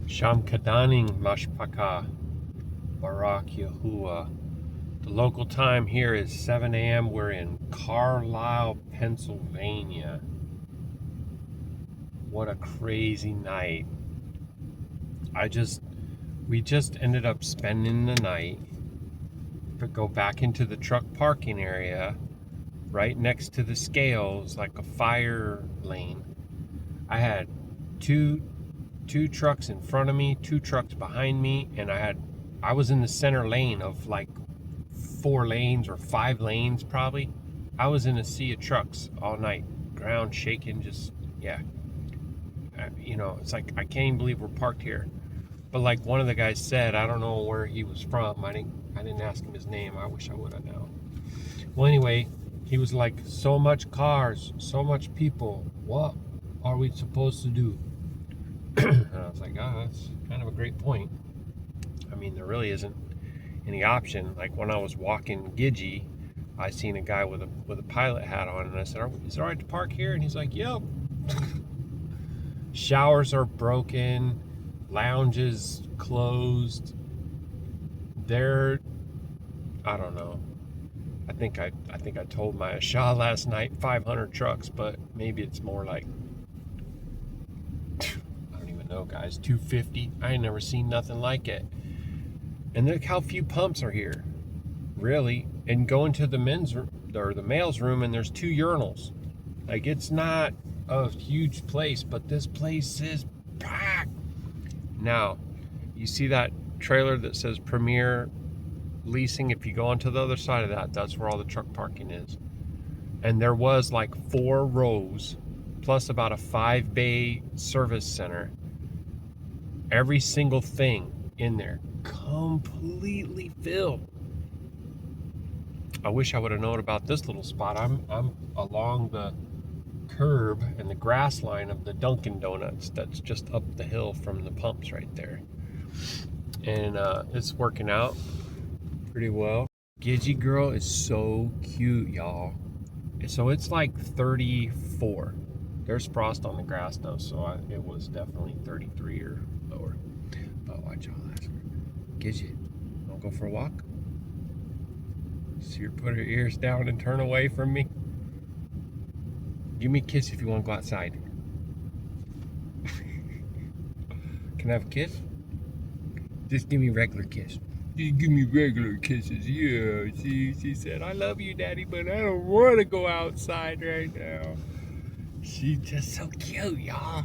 Sham Kadaning Mashpaka Baruk Yahuah. The local time here is 7 a.m. We're in Carlisle, Pennsylvania. What a crazy night. We just ended up spending the night, but go back into the truck parking area right next to the scales, like a fire lane. I had two trucks in front of me, 2 trucks behind me, and I was in the center lane of like 4 lanes or 5 lanes probably. I was in a sea of trucks all night, ground shaking, just, yeah. It's like, I can't even believe we're parked here. But like one of the guys said, I don't know where he was from. I didn't ask him his name. I wish I would have known. Well, anyway, he was like, so much cars, so much people. What are we supposed to do? And I was like, that's kind of a great point. I mean, there really isn't any option. Like when I was walking Gidgee, I seen a guy with a pilot hat on, and I said, is it all right to park here? And he's like, yep. Showers are broken, lounges closed. I don't know. I think I told my Yashar'Al last night 500 trucks, but maybe it's more like, I don't even know, guys, 250. I ain't never seen nothing like it. And look how few pumps are here, really. And go into the men's or the male's room, and there's 2 urinals. Like, it's not a huge place, but this place is packed. Now, you see that trailer that says Premier Leasing? If you go onto the other side of that, that's where all the truck parking is. And there was like 4 rows plus about a 5-bay service center. Every single thing in there completely filled. I wish I would have known about this little spot. I'm along the curb and the grass line of the Dunkin' Donuts that's just up the hill from the pumps right there. And it's working out pretty well. Gidgee girl is so cute, y'all. So it's like 34. There's frost on the grass though, so it was definitely 33 or lower. But watch y'all, ask her. Gidgee, wanna go for a walk? See her put her ears down and turn away from me. Give me a kiss if you want to go outside. Can I have a kiss? Just give me a regular kiss. Just give me regular kisses. Yeah, she said, I love you, Daddy, but I don't want to go outside right now. She's just so cute, y'all.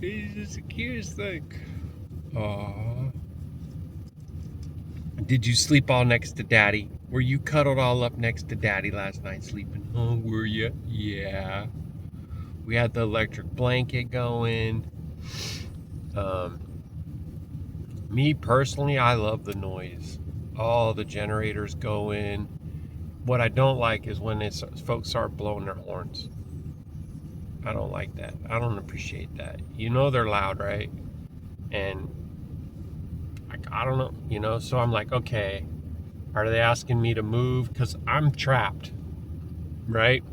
She's just the cutest thing. Aww. Did you sleep all next to Daddy? Were you cuddled all up next to Daddy last night sleeping? Oh, were you? Yeah. We had the electric blanket going. Me personally, I love the noise. All the generators going. What I don't like is when folks start blowing their horns. I don't like that. I don't appreciate that. You know they're loud, right? And I don't know, you know, so I'm like, okay, are they asking me to move? Because I'm trapped, right?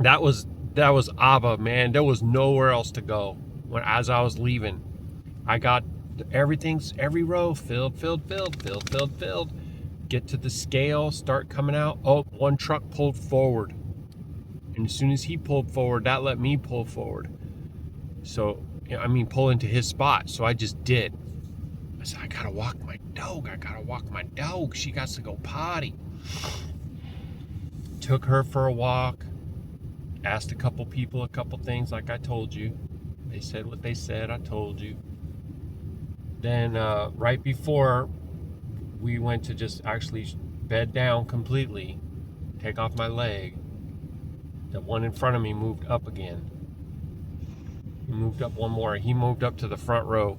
That was Abba, man. There was nowhere else to go. As I was leaving, I got every row filled. Get to the scale, start coming out. Oh, one truck pulled forward. And as soon as he pulled forward, that let me pull forward. So, I mean, pull into his spot. So I just did. I said, I gotta walk my dog. She got to go potty. Took her for a walk. Asked a couple people a couple things like I told you. They said what they said, I told you. Then right before we went to just actually bed down completely, take off my leg, the one in front of me moved up again. He moved up one more. He moved up to the front row.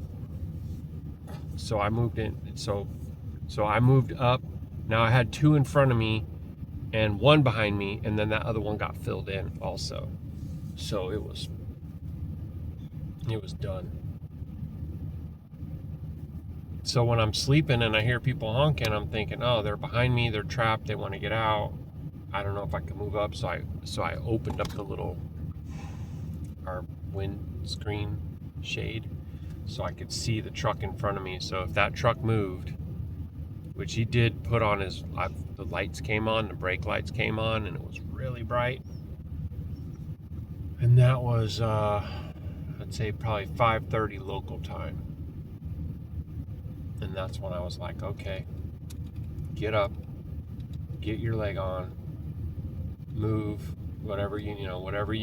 So I moved in. So I moved up. Now I had two in front of me and one behind me, and then that other one got filled in also. So it was done. So when I'm sleeping and I hear people honking, I'm thinking, oh, they're behind me, they're trapped, they want to get out. I don't know if I can move up, so I opened up our windscreen shade so I could see the truck in front of me. So if that truck moved, which he did put on the lights came on, the brake lights came on, and it was really bright. And that was, I'd say probably 5:30 local time. And that's when I was like, okay, get up, get your leg on, move, whatever you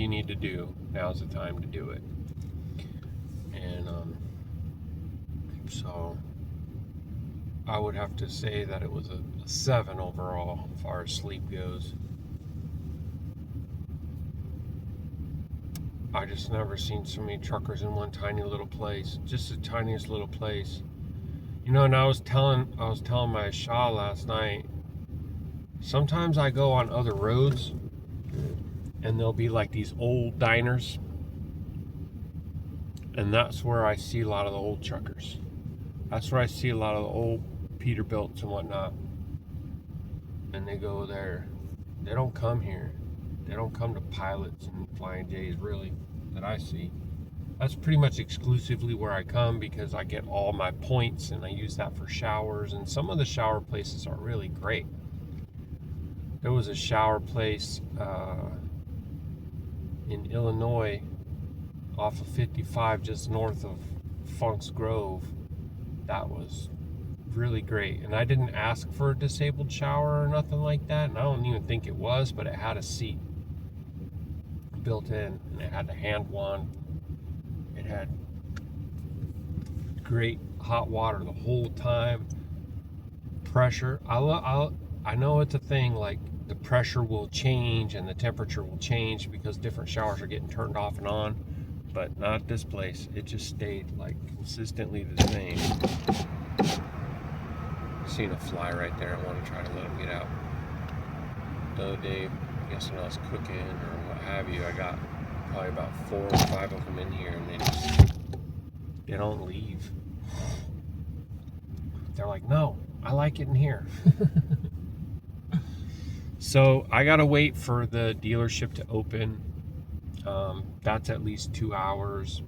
need to do. Now's the time to do it. And so I would have to say that it was a 7 overall as far as sleep goes. I just never seen so many truckers in one tiny little place, just the tiniest little place. You know, and I was telling my Shah last night, sometimes I go on other roads and there'll be like these old diners, and that's where I see a lot of the old truckers. That's where I see a lot of the old Peterbilts and whatnot. And they go there. They don't come here. They don't come to Pilots and Flying J's, really, that I see. That's pretty much exclusively where I come because I get all my points and I use that for showers. And some of the shower places are really great. There was a shower place in Illinois off of 55 just north of Funk's Grove. That was really great. And I didn't ask for a disabled shower or nothing like that. And I don't even think it was, but it had a seat built in and it had a hand wand. It had great hot water the whole time. Pressure. I know it's a thing, like the pressure will change and the temperature will change because different showers are getting turned off and on, but not this place. It just stayed like consistently the same. Seen a fly right there. I want to try to let him get out. The other day, I guess when I was cooking or what have you, I got probably about 4 or 5 of them in here, and they don't leave. They're like, no, I like it in here. So I gotta wait for the dealership to open. That's at least 2 hours.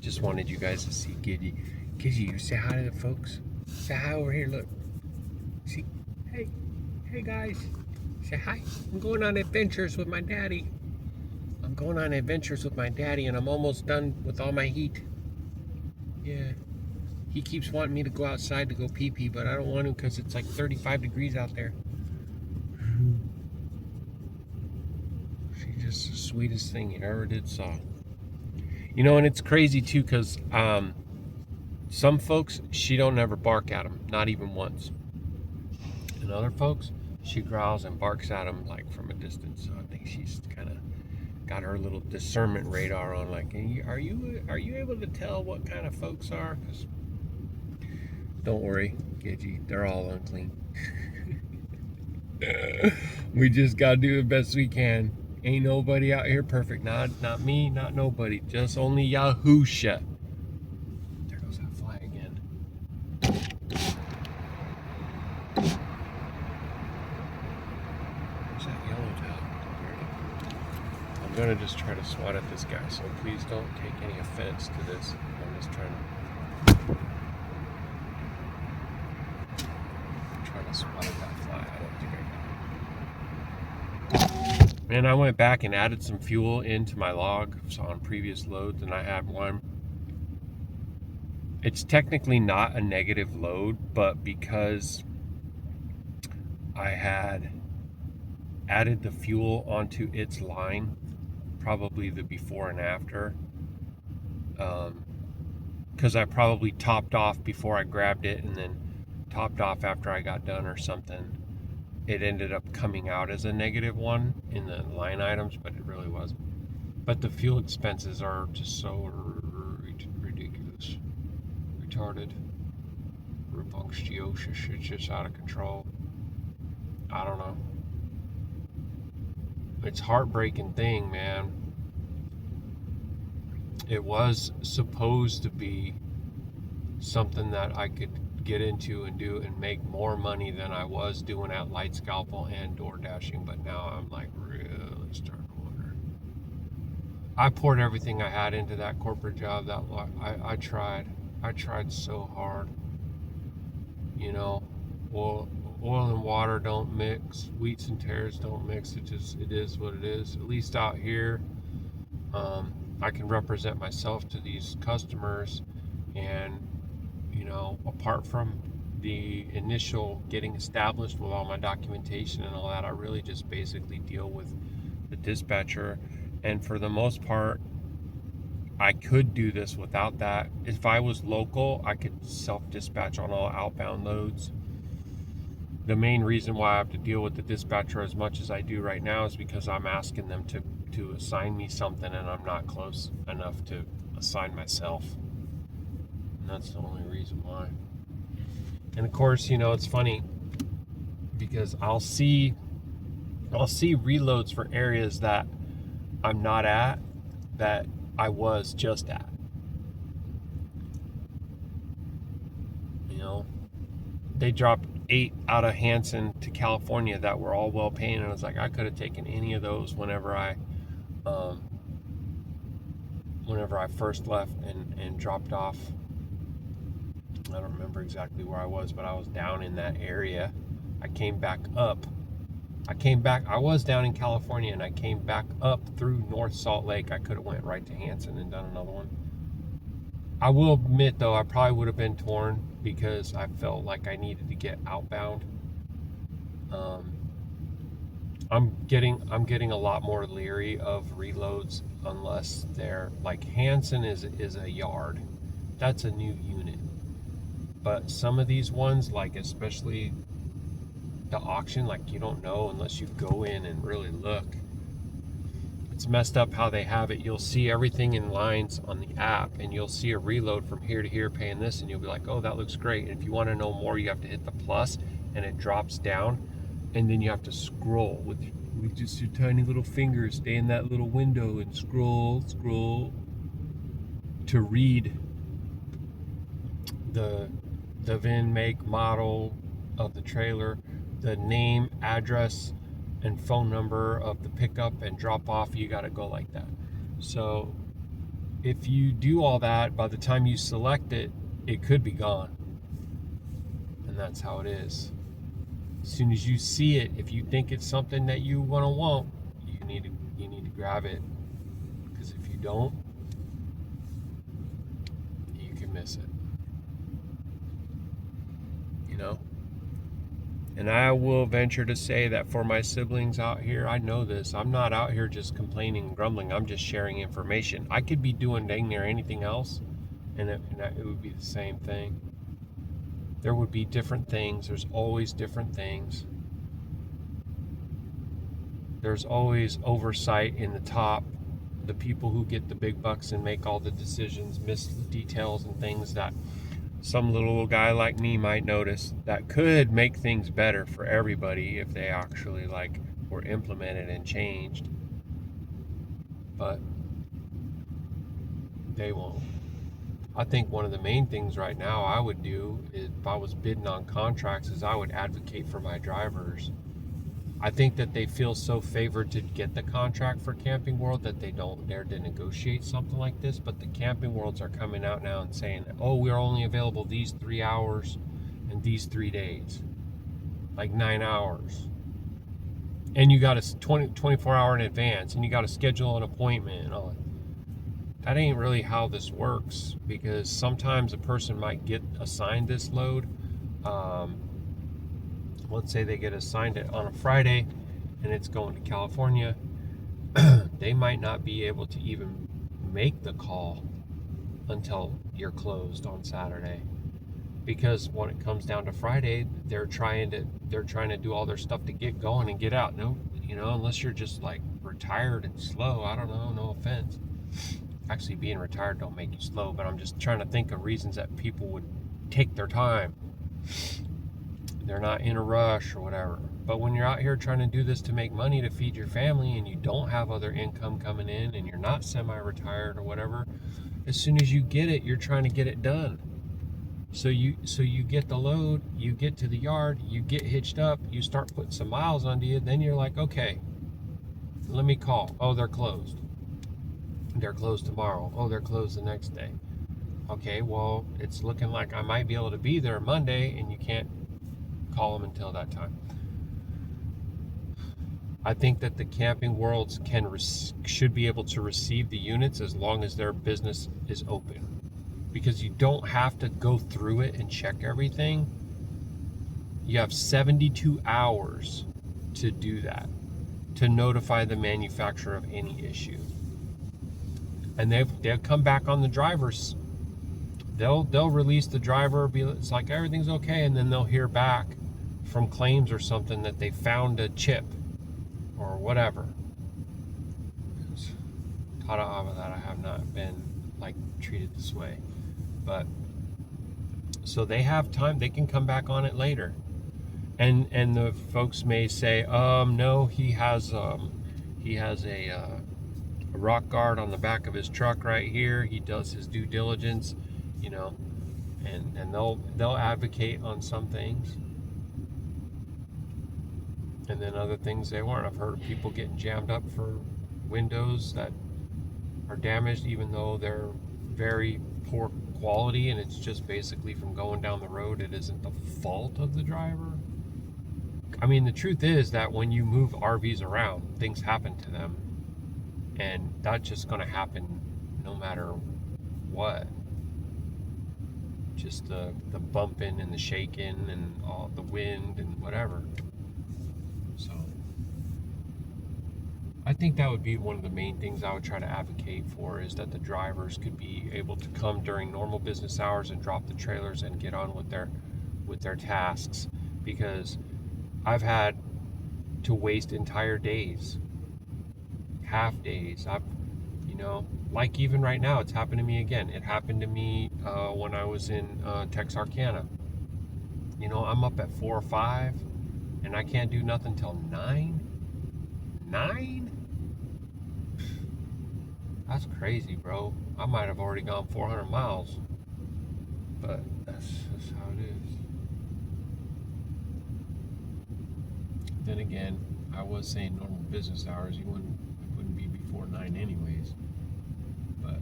Just wanted you guys to see Giddy. Giddy, you say hi to the folks. Say hi over here, look. See, hey guys. Say hi. I'm going on adventures with my daddy. I'm going on adventures with my daddy, and I'm almost done with all my heat. Yeah. He keeps wanting me to go outside to go pee-pee, but I don't want to because it's like 35 degrees out there. She's just the sweetest thing you ever did saw. You know, and it's crazy too, because some folks, she don't ever bark at them, not even once. And other folks, she growls and barks at them like from a distance. So I think she's kind of got her little discernment radar on. Like, are you able to tell what kind of folks are? Because don't worry, Gidgy, they're all unclean. We just gotta do the best we can. Ain't nobody out here perfect. Not me, not nobody. Just only Yahusha. There goes that fly again. Where's that yellowtail? I'm gonna just try to swat at this guy, so please don't take any offense to this. I'm just trying to swat at that fly. I don't think I can. And I went back and added some fuel into my log on previous loads, and I had one. It's technically not a negative load, but because I had added the fuel onto its line, probably the before and after, because I probably topped off before I grabbed it and then topped off after I got done or something. It ended up coming out as a negative one in the line items, but it really wasn't. But the fuel expenses are just so ridiculous, retarded, rambunctious. It's just out of control. I don't know. It's a heartbreaking thing, man. It was supposed to be something that I could get into and do and make more money than I was doing at Light Scalpel and door dashing, but now I'm like really starting to wonder. I poured everything I had into that corporate job. That I tried so hard. You know, oil and water don't mix, wheats and tares don't mix. It is what it is. At least out here, I can represent myself to these customers, and you know, apart from the initial getting established with all my documentation and all that, I really just basically deal with the dispatcher. And for the most part, I could do this without that. If I was local, I could self-dispatch on all outbound loads. The main reason why I have to deal with the dispatcher as much as I do right now is because I'm asking them to assign me something, and I'm not close enough to assign myself. That's the only reason why. And of course, you know, it's funny because I'll see reloads for areas that I'm not at, that I was just at. You know, they dropped 8 out of Hanson to California that were all well paying, and I was like, I could have taken any of those whenever I first left and dropped off. I don't remember exactly where I was, but I was down in that area. I came back up. I was down in California, and I came back up through North Salt Lake. I could have went right to Hanson and done another one. I will admit, though, I probably would have been torn because I felt like I needed to get outbound. I'm getting a lot more leery of reloads unless they're like Hanson is a yard. That's a new unit. But some of these ones, like especially the auction, like you don't know unless you go in and really look. It's messed up how they have it. You'll see everything in lines on the app, and you'll see a reload from here to here paying this, and you'll be like, oh, that looks great. And if you want to know more, you have to hit the plus, and it drops down, and then you have to scroll with just your tiny little fingers. Stay in that little window and scroll to read the VIN, make, model of the trailer, the name, address, and phone number of the pickup and drop off. You got to go like that. So if you do all that, by the time you select it, it could be gone. And that's how it is. As soon as you see it, if you think it's something that you want, you need to grab it. don't, you can miss it. You know? And I will venture to say that for my siblings out here, I know this. I'm not out here just complaining and grumbling. I'm just sharing information. I could be doing dang near anything else, and it would be the same thing. There would be different things. There's always different things. There's always oversight in the top. The people who get the big bucks and make all the decisions miss the details and things that some little guy like me might notice that could make things better for everybody if they actually were implemented and changed. But they won't. I think one of the main things right now I would do is, if I was bidding on contracts, is I would advocate for my drivers. I think that they feel so favored to get the contract for Camping World that they don't dare to negotiate something like this. But the Camping Worlds are coming out now and saying, oh, we're only available these 3 hours and these 3 days, like 9 hours. And you got a 24 hour in advance, and you got to schedule an appointment and all that. That ain't really how this works, because sometimes a person might get assigned this load. Let's say they get assigned it on a Friday and it's going to California. They might not be able to even make the call until you're closed on Saturday, because when it comes down to Friday, they're trying to do all their stuff to get going and get out. No, unless you're just like retired and slow. I don't know, no offense. Actually, being retired don't make you slow, but I'm just trying to think of reasons that people would take their time. They're not in a rush or whatever. But when you're out here trying to do this to make money to feed your family, and you don't have other income coming in, and you're not semi-retired or whatever, as soon as you get it, you're trying to get it done. So you get the load, you get to the yard, you get hitched up, you start putting some miles onto you, then you're like, okay, let me call. Oh, they're closed. They're closed tomorrow. Oh, they're closed the next day. Okay, well, it's looking like I might be able to be there Monday, and you can't call them until that time. I think that the Camping Worlds should be able to receive the units as long as their business is open, because you don't have to go through it and check everything. You have 72 hours to do that, to notify the manufacturer of any issue. And they'll come back on the drivers. They'll release the driver, it's like everything's okay, and then they'll hear back from claims or something that they found a chip or whatever. Tada Ava, that I have not been treated this way. But so they have time, they can come back on it later. And the folks may say, no, he has a rock guard on the back of his truck right here. He does his due diligence, and they'll advocate on some things. And then other things they weren't. I've heard of people getting jammed up for windows that are damaged, even though they're very poor quality, and it's just basically from going down the road. It isn't the fault of the driver. I mean, the truth is that when you move RVs around, things happen to them, and that's just going to happen no matter what. Just the bumping and the shaking and all the wind and whatever. So I think that would be one of the main things I would try to advocate for, is that the drivers could be able to come during normal business hours and drop the trailers and get on with their tasks, because I've had to waste entire days, half days. Like even right now, it's happened to me again. It happened to me when I was in Texarkana. I'm up at 4 or 5, and I can't do nothing till 9. 9? That's crazy, bro. I might have already gone 400 miles. But that's just how it is. Then again, I was saying normal business hours. It wouldn't be before 9 anyways. But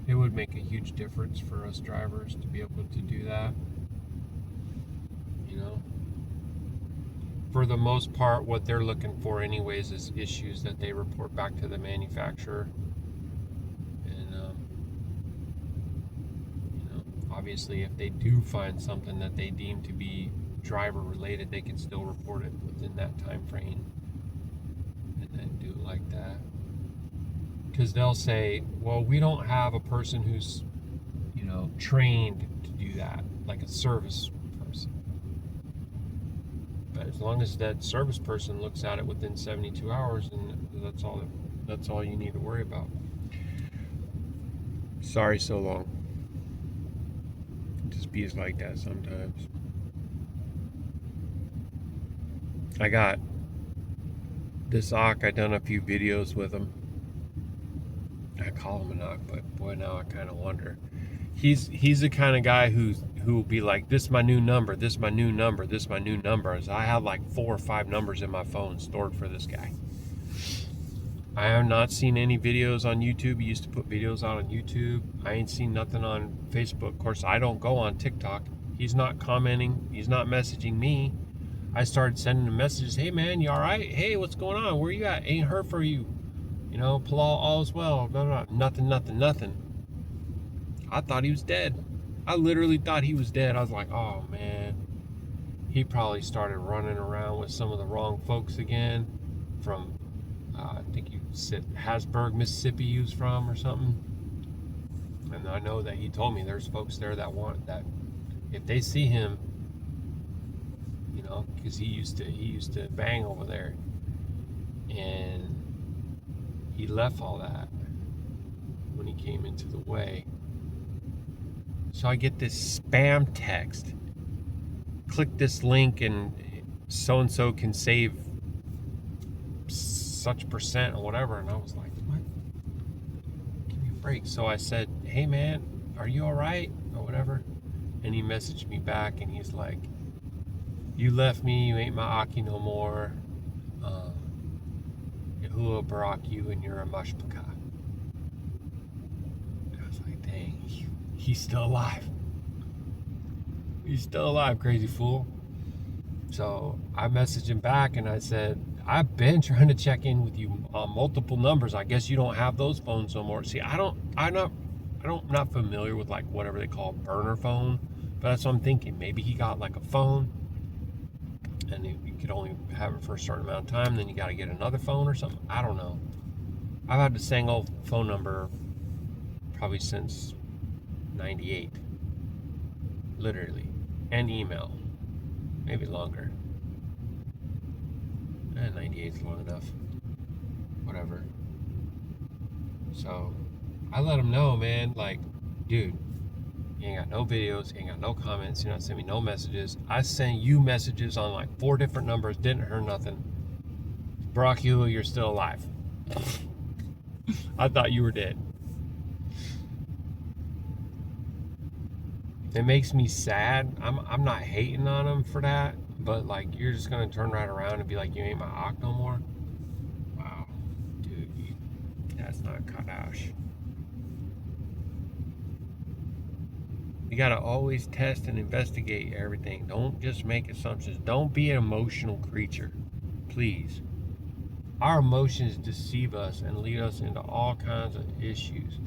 it would make a huge difference for us drivers to be able to do that. for the most part, what they're looking for anyways is issues that they report back to the manufacturer. And obviously if they do find something that they deem to be driver related, they can still report it within that time frame and then do it like that. Because they'll say, well, we don't have a person who's trained to do that, like a service person. But as long as that service person looks at it within 72 hours, then that's all you need to worry about. Sorry so long. It just be like that sometimes. I got this Ak, I done a few videos with him. I call him an Ak, but boy, now I kind of wonder. He's the kind of guy who will be like, this is my new number, this is my new number, this is my new number. So I have like 4 or 5 numbers in my phone stored for this guy. I have not seen any videos on YouTube. He used to put videos out on YouTube. I ain't seen nothing on Facebook. Of course, I don't go on TikTok. He's not commenting. He's not messaging me. I started sending him messages. Hey, man, you all right? Hey, what's going on? Where you at? Ain't heard for you. Palal, all is well. Blah, blah, blah. Nothing. I thought he was dead. I literally thought he was dead. I was like, oh, man. He probably started running around with some of the wrong folks again from, I think you said Harrisburg, Mississippi he was from or something. And I know that he told me there's folks there that want that. If they see him, because he used to bang over there. And he left all that when he came into the way. So I get this spam text. Click this link and so-and-so can save such percent or whatever. And I was like, what? Give me a break. So I said, hey man, are you all right? Or whatever. And he messaged me back and he's like, you left me, you ain't my Aki no more. Yahuah Baruk you and you're a mashpaka. I was like, dang, he's still alive. He's still alive, crazy fool. So I messaged him back and I said, I've been trying to check in with you on multiple numbers. I guess you don't have those phones no more. See, I'm not familiar with like whatever they call burner phone, but that's what I'm thinking. Maybe he got like a phone and you could only have it for a certain amount of time, then you got to get another phone or something. I don't know. I've had the same old phone number probably since 98, literally, and email, maybe longer. 98's long enough, whatever. So I let him know, man, like, dude, you ain't got no videos, you ain't got no comments, you're not sending me no messages. I sent you messages on like 4 different numbers, didn't hear nothing. Baruk Atah, you're still alive. I thought you were dead. It makes me sad. I'm not hating on him for that, but like, you're just gonna turn right around and be like, you ain't my Ak no more? Wow, dude, that's not Qadash. You gotta always test and investigate everything. Don't just make assumptions. Don't be an emotional creature, please. Our emotions deceive us and lead us into all kinds of issues.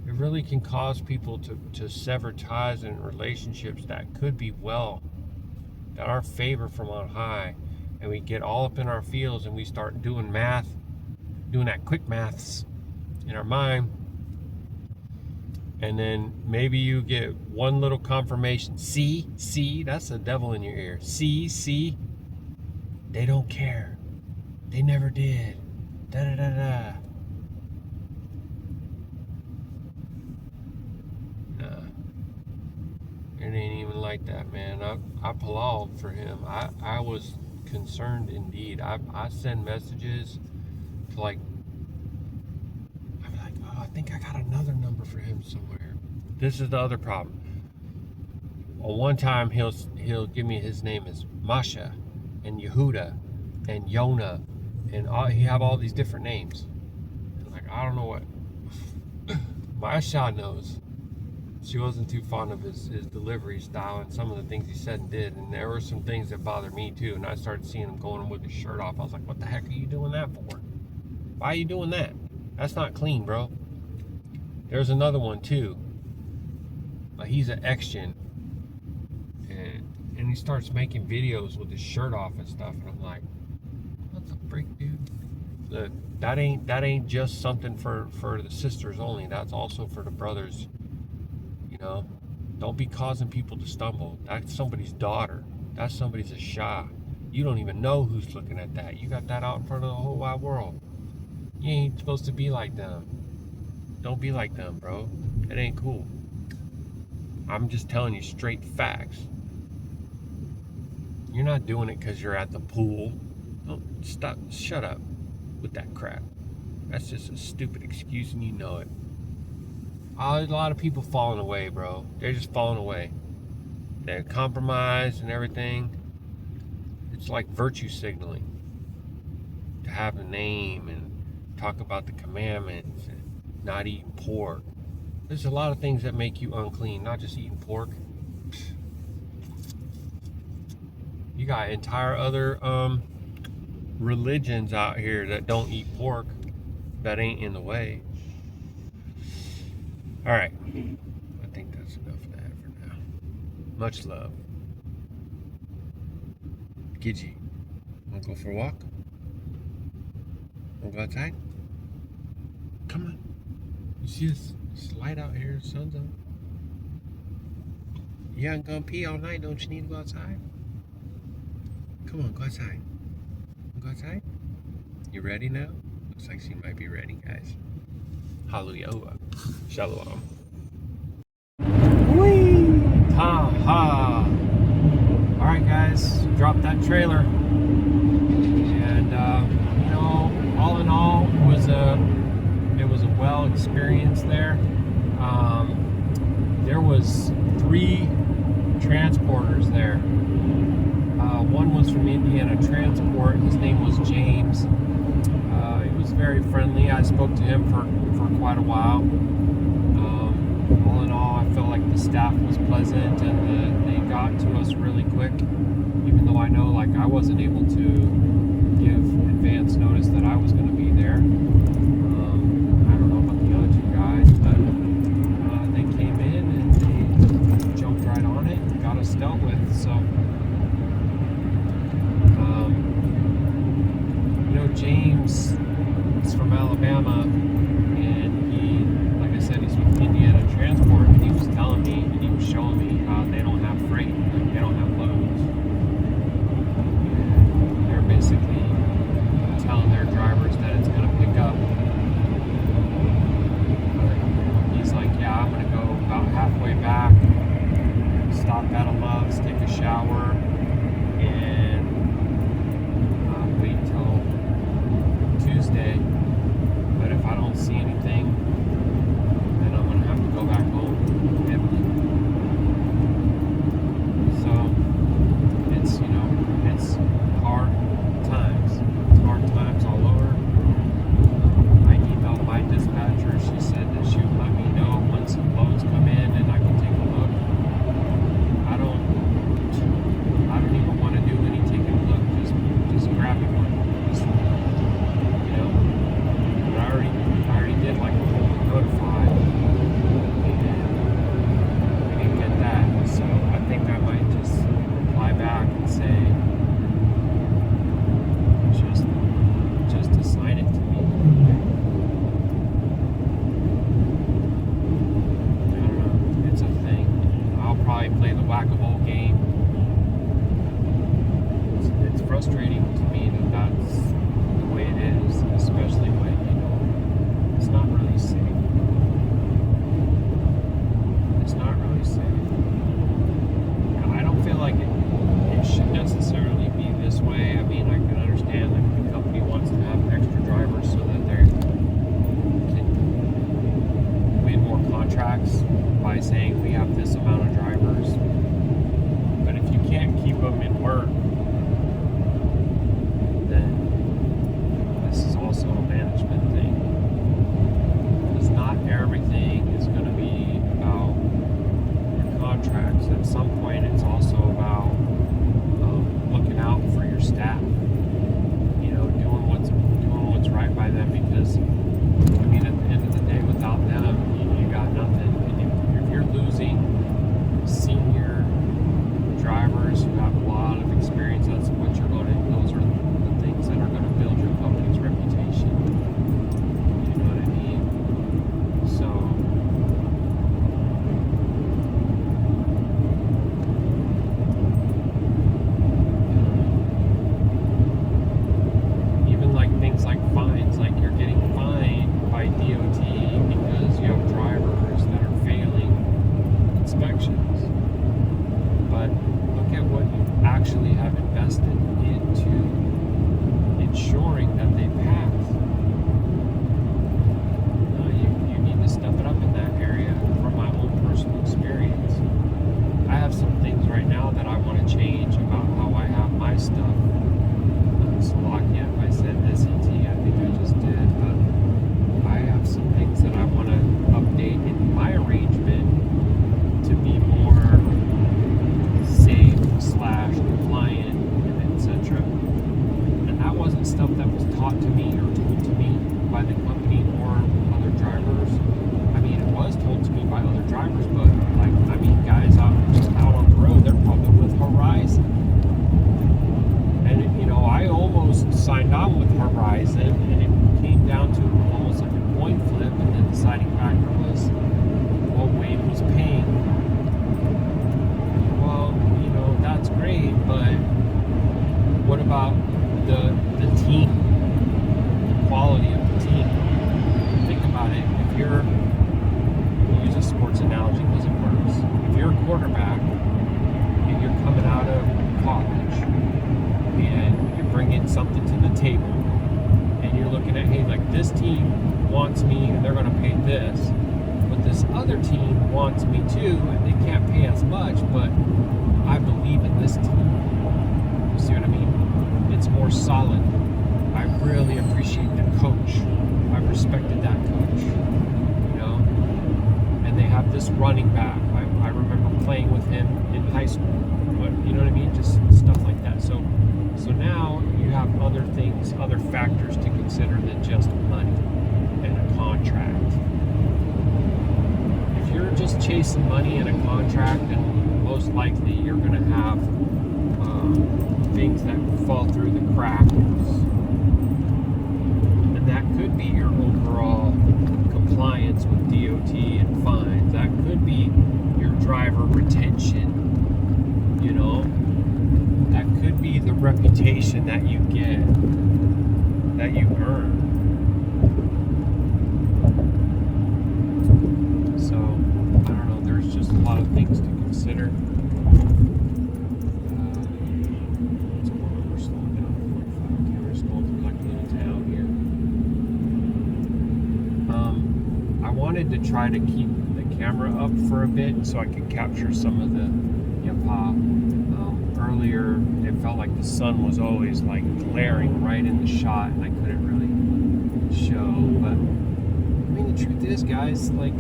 It really can cause people to sever ties in relationships that could be that are favored from on high. And we get all up in our fields and we start doing math, doing that quick maths in our mind. And then maybe you get one little confirmation. See, that's the devil in your ear. See, they don't care. They never did. Da. Nah, it ain't even like that, man. I palaled for him. I was concerned indeed. I send messages to like, I think I got another number for him somewhere. This is the other problem. Well, one time he'll give me his name is Masha and Yehuda and Yona and he have all these different names. And like, I don't know what. Masha knows. she wasn't too fond of his delivery style and some of the things he said and did. And there were some things that bothered me too. And I started seeing him going with his shirt off. I was like, what the heck are you doing that for? Why are you doing that? That's not clean, bro. There's another one too. He's an ex-gen. And he starts making videos with his shirt off and stuff. And I'm like, what the freak, dude? Look, that ain't just something for the sisters only. That's also for the brothers. You know, don't be causing people to stumble. That's somebody's daughter. That's somebody's Yahusha. You don't even know who's looking at that. You got that out in front of the whole wide world. You ain't supposed to be like them. Don't be like them, bro. It ain't cool. I'm just telling you straight facts. You're not doing it because you're at the pool. Don't stop. Shut up with that crap. That's just a stupid excuse and you know it. A lot of people falling away, bro. They're just falling away. They're compromised and everything. It's like virtue signaling. To have a name and talk about the commandments and not eating pork. There's a lot of things that make you unclean, not just eating pork. You got entire other religions out here that don't eat pork. That ain't in the way. All right, I think that's enough of that for now. Much love. Gidgy, wanna go for a walk? Wanna go outside? Come on. You see this light out here, the sun's up. You ain't gonna pee all night, don't you need to go outside? Come on, go outside. Go outside? You ready now? Looks like she might be ready, guys. Hallelujah. Shalom. Whee! Ha ha! Alright, guys, dropped that trailer. And, you know, all in all, it was a well experience there. There was 3 transporters there. One was from Indiana Transport. His name was James. He was very friendly. I spoke to him for quite a while. All in all, I felt like the staff was pleasant and they got to us really quick. Even though I know, like, I wasn't able to give advance notice that I was going to be there. I don't know about the other 2 guys, but they came in and they jumped right on it and got us dealt with. So. James is from Alabama, and he, like I said, he's with Indiana Transport, and he was telling me, and he was showing me how they don't have freight, like they don't have loads. And they're basically telling their drivers that it's going to pick up. He's like, yeah, I'm going to go about halfway back, stop at a Love's, take a shower, and wait till Tuesday, but if I don't see anything, then I'm gonna have to go back home empty. So it's, you know, it's hard times. It's hard times all over. I emailed my dispatcher. She said that she would let me know when some loads come in and I can take a look. I don't even want to do any taking a look. Just grabbing one. I already did like notify, and we didn't get that, so I think I might just reply back and say, just assign it to me. I don't know, it's a thing. I'll probably play the whack-a-mole game. It's frustrating to me that that's the way it is, especially when it's not really safe. It's not really safe. And I don't feel like it should necessarily be this way. I mean, I can understand that the company wants to have extra drivers so that they can win more contracts by saying we have this amount of drivers. But if you can't keep them in work, then this is also a management thing. Not everything is going to be about other team wants me too, and they can't pay as much, but I believe in this team. You see what I mean? It's more solid. I really appreciate the coach. I respected that coach, you know? And they have this running back. I remember playing with him in high school, but you know what I mean? Just stuff like that. So now you have other things, other factors to consider than just money and a contract. If you're just chasing money and a contract, then most likely you're going to have things that fall through the cracks. And that could be your overall compliance with DOT and fines. That could be your driver retention, you know? That could be the reputation that you get, that you earn. So, I don't know, there's just a lot of things to consider. We're slowing down to 45. Okay, we're just going through like a little town here. I wanted to try to keep the camera up for a bit so I could capture some of the Yahweh. Earlier, it felt like the sun was always like glaring right in the shot, and I couldn't really show. But I mean, the truth is, guys, like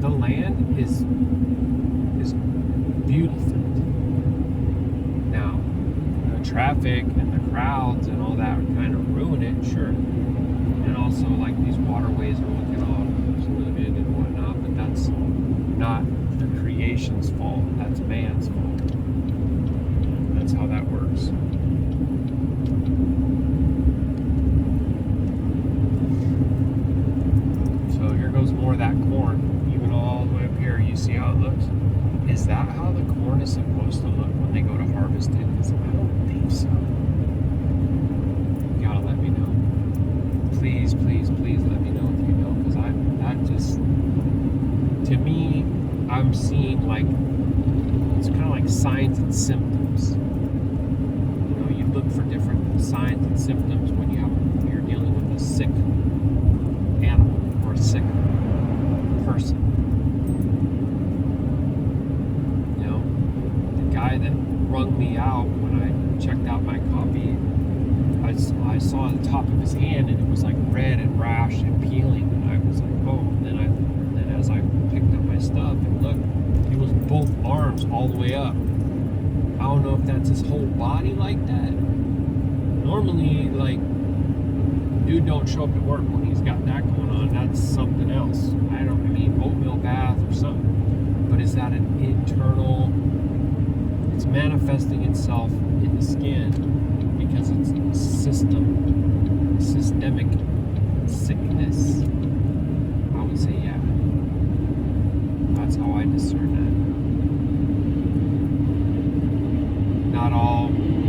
the land is beautiful. Now, the traffic and the crowds and all that kind of ruin it, sure. And also, like these waterways are looking all polluted and whatnot, but that's not the creation's fault. That's man's fault. That's how that works. So here goes more of that corn, even all the way up here. You see how it looks? Is that how the corn is supposed to look when they go to harvest it? I don't think so. You gotta let me know. Please, please, please let me know if you know, because that just, to me, I'm seeing like, it's kind of like signs and symptoms. Look for different signs and symptoms when you're dealing with a sick animal or a sick person. You know, the guy that wrung me out when I checked out my copy, I saw the top of his hand and it was like red and rash and peeling, and I was like, oh. And then as I picked up my stuff and looked, it was both arms all the way up. I don't know if that's his whole body like that. Normally, like, dude don't show up to work when he's got that going on. That's something else. I mean, oatmeal bath or something. But is that an internal? It's manifesting itself in the skin because it's systemic sickness. I would say, yeah. That's how I discern that.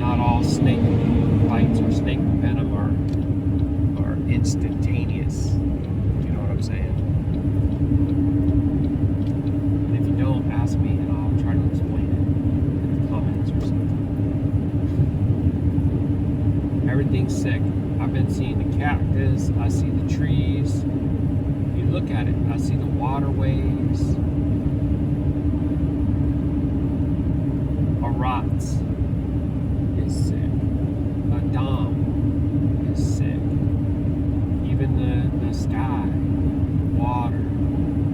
Not all snake bites or snake venom are instantaneous. You know what I'm saying? And if you don't, ask me and I'll try to explain it in the comments or something. Everything's sick. I've been seeing the cactus. I see the trees. You look at it. I see the waterways. Rots is sick. A dam is sick. Even the sky, water,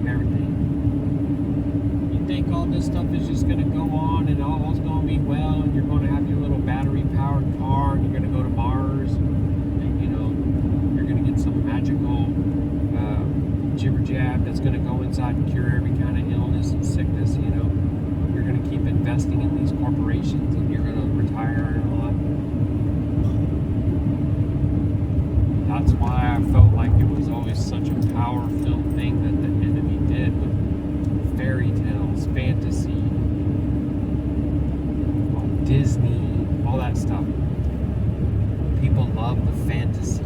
everything. You think all this stuff is just going to go on and all's going to be well, and you're going to have your little battery-powered car, and you're going to go to Mars, and you know you're going to get some magical jibber jab that's going to go inside and cure every kind of illness and sickness. You know. You're going to keep investing in these corporations and you're going to retire and all that. That's why I felt like it was always such a power-filled thing that the enemy did with fairy tales, fantasy, Disney, all that stuff. People love the fantasy.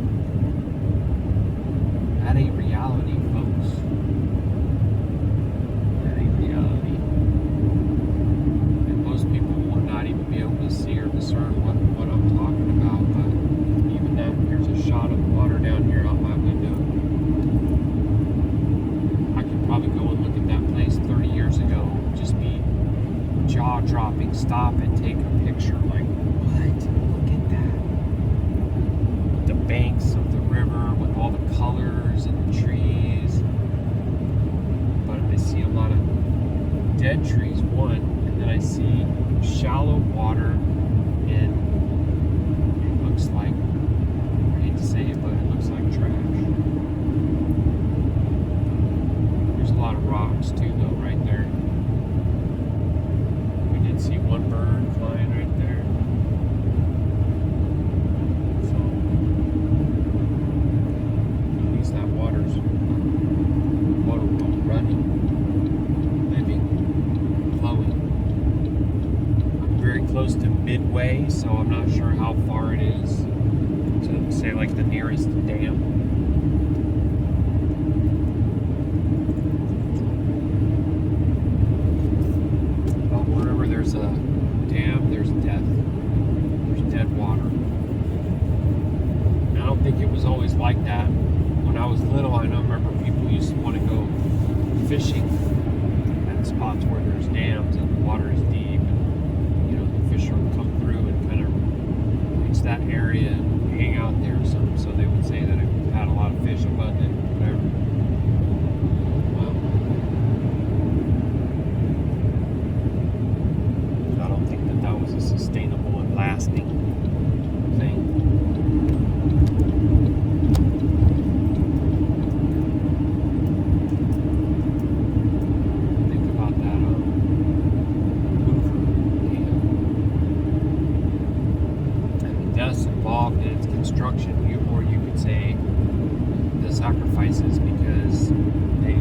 That ain't reality, folks. That ain't reality. Not even be able to see or discern what I'm talking about, but even that, here's a shot of water down here out my window. I could probably stop and take a picture. Like, what? Look at that. The banks of the river with all the colors and the trees. But I see a lot of dead trees, one, and then I see shallow water, and it looks like, I hate to say it, but it looks like trash. There's a lot of rocks too, though, right there. We did see one bird flying right there. So, at least that water's running, living, flowing. I'm very close to midway, so I'm not sure how far it is to say like the nearest dam. But wherever there's a dam, there's death. There's dead water. And I don't think it was always like that. When I was little, I remember people used to want to go fishing at spots where there's dams and the water is deep, and you know the fish will come through and kind of reach that area and hang out there or something. So they would say that it had a lot of fish abundant, whatever. Well, I don't think that that was a sustainable and lasting thing. Construction, or you could say the sacrifices, because they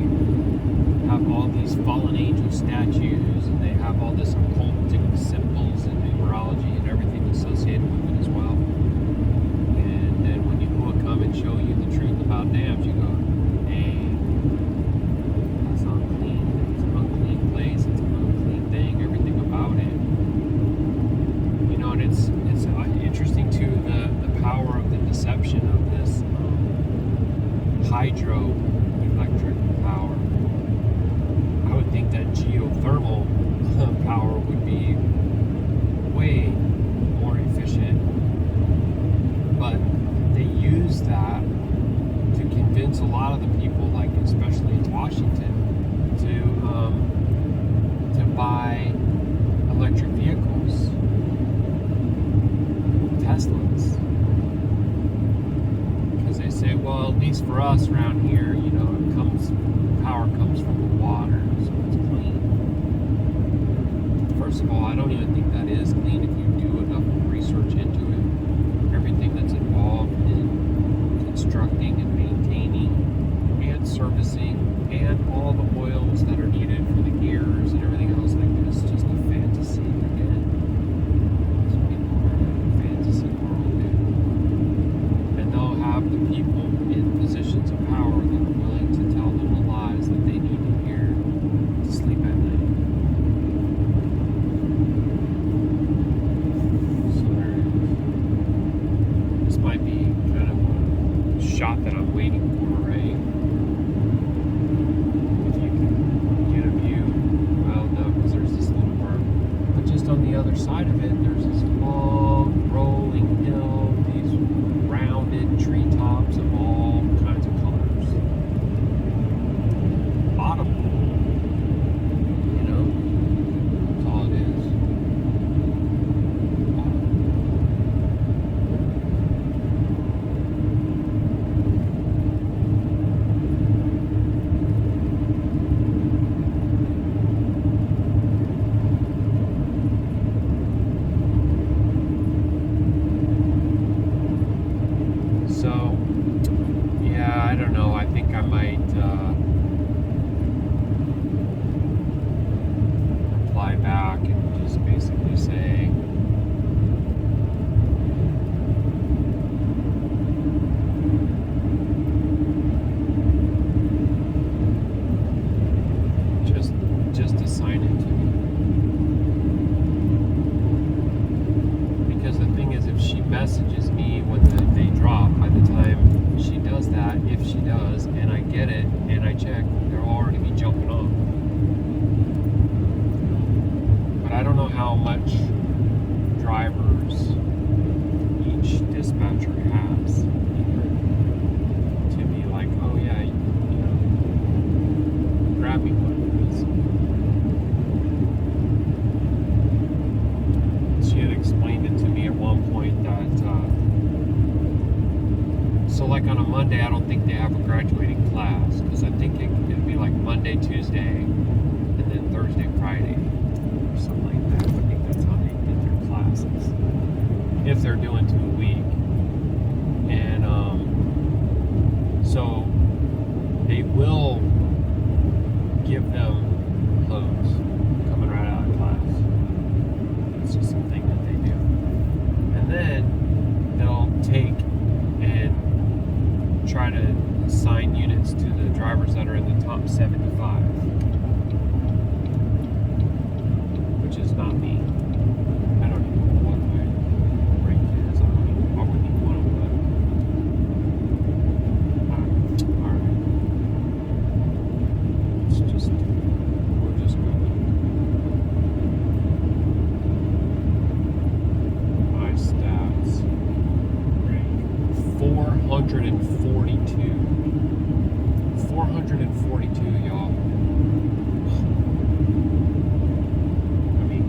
have all these fallen angel statues and they have all this occultic symbols and numerology and everything associated with it as well. And then when Yahuah come and show you the truth about dams, you go, hey, that's unclean. It's an unclean place. It's an unclean thing. Everything about it. You know, and it's interesting too, the power of the deception of this hydroelectric power. I would think that geothermal power would be way more efficient, but they use that to convince a lot of the people, like especially in Washington, to buy electric vehicles, Teslas. They say, well, at least for us around here, you know, power comes from the water, so it's clean. First of all, I don't even think that is clean if you do enough research into it. Everything that's involved in constructing and maintaining and servicing and all the oils that are needed for the gears and everything else like this, is just a fantasy again. Some people are in a fantasy world, dude. And they'll have the people in positions of power that are willing to tell them the lies that they need to hear to sleep at night. So this might be kind of a shot that I'm waiting for, right? If you can get a view, well, no, because there's this little berm. But just on the other side of it, there's this long rolling hill, these rounded treetops of all kinds of colors. Autumn, you know, that's all it is. have a graduating class, because I think it'd be like Monday, Tuesday, and then Thursday, Friday, or something like that. I think that's how they get their classes, if they're doing 2 a week. And so they will give them clothes coming right out of class. It's just something that they do. And then they'll take and try to assign units to the drivers that are in the top 75, which is not me. I don't even know what my rank is. I wouldn't even want to look. Alright. We're just going. My stats. Rank 442. 442, y'all. I mean,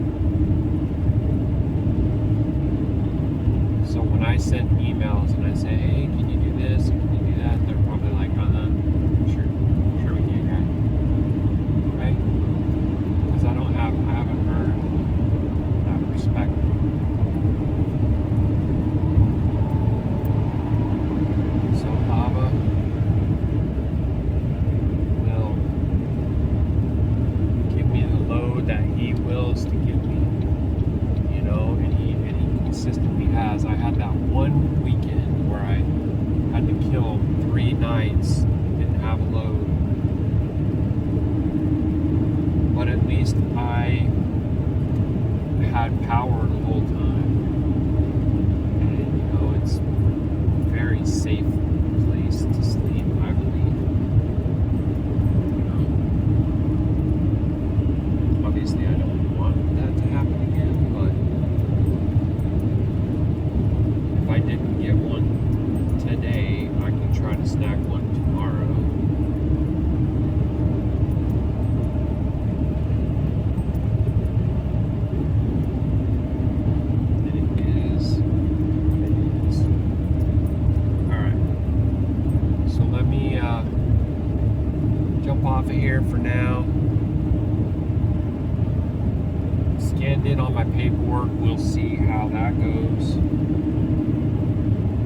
so when I send emails and I say, hey, can you do this and can you do that, they're probably like, sure we can, guy. Right? Because I haven't heard that respect. So Abba will give me the load that He wills to give me, you know, and He consistently has. I had that one weekend where I had to kill 3 nights, didn't have a load, but at least I had power the whole time, and you know, it's a very safe place to sleep, I believe. You know, obviously I don't want that to happen again, but if I didn't get one today, I can try to snag one tomorrow. And it is. Alright. So let me jump off of here for now. Scanned in on my paperwork. We'll see how that goes.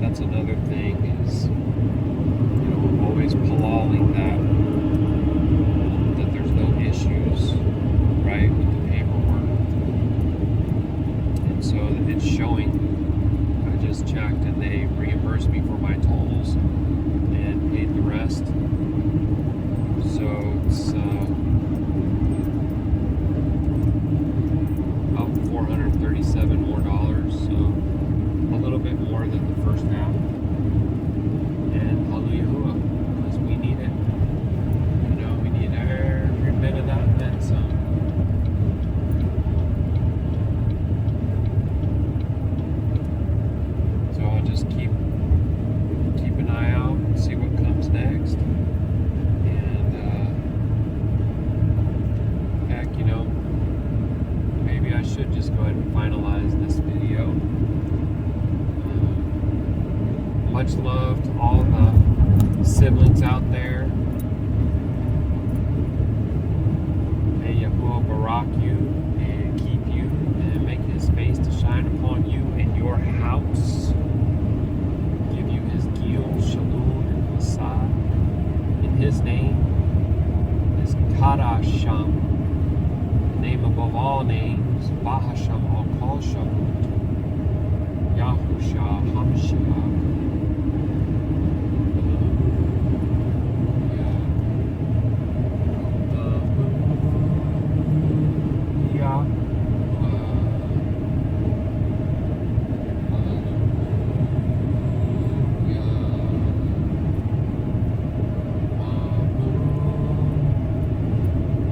That's another thing is, you know, I'm always palaling that there's no issues, right, with the paperwork. And so it's showing, I just checked and they reimbursed me for my tolls and paid the rest. So it's about $437 more, so a little bit more than the first half. And hallelujah, because we need it. You know, we need every bit of that and then some. So I'll just keep an eye out and see what comes next. And heck, you know, maybe I should just go ahead and finalize this video. Much love to all the siblings out there. May Yahuah barak you and keep you and make His face to shine upon you and your house. Give you His gil, shalom, and masad. In His name, His Qadashayam, the name above all names, Bahasham al kol shamut, Yahusha HaMashiach.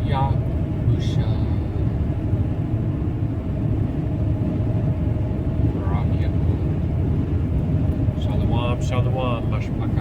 Yahusha. Baruk Atah Yahuah. Shalom, Shalum, Mashpak.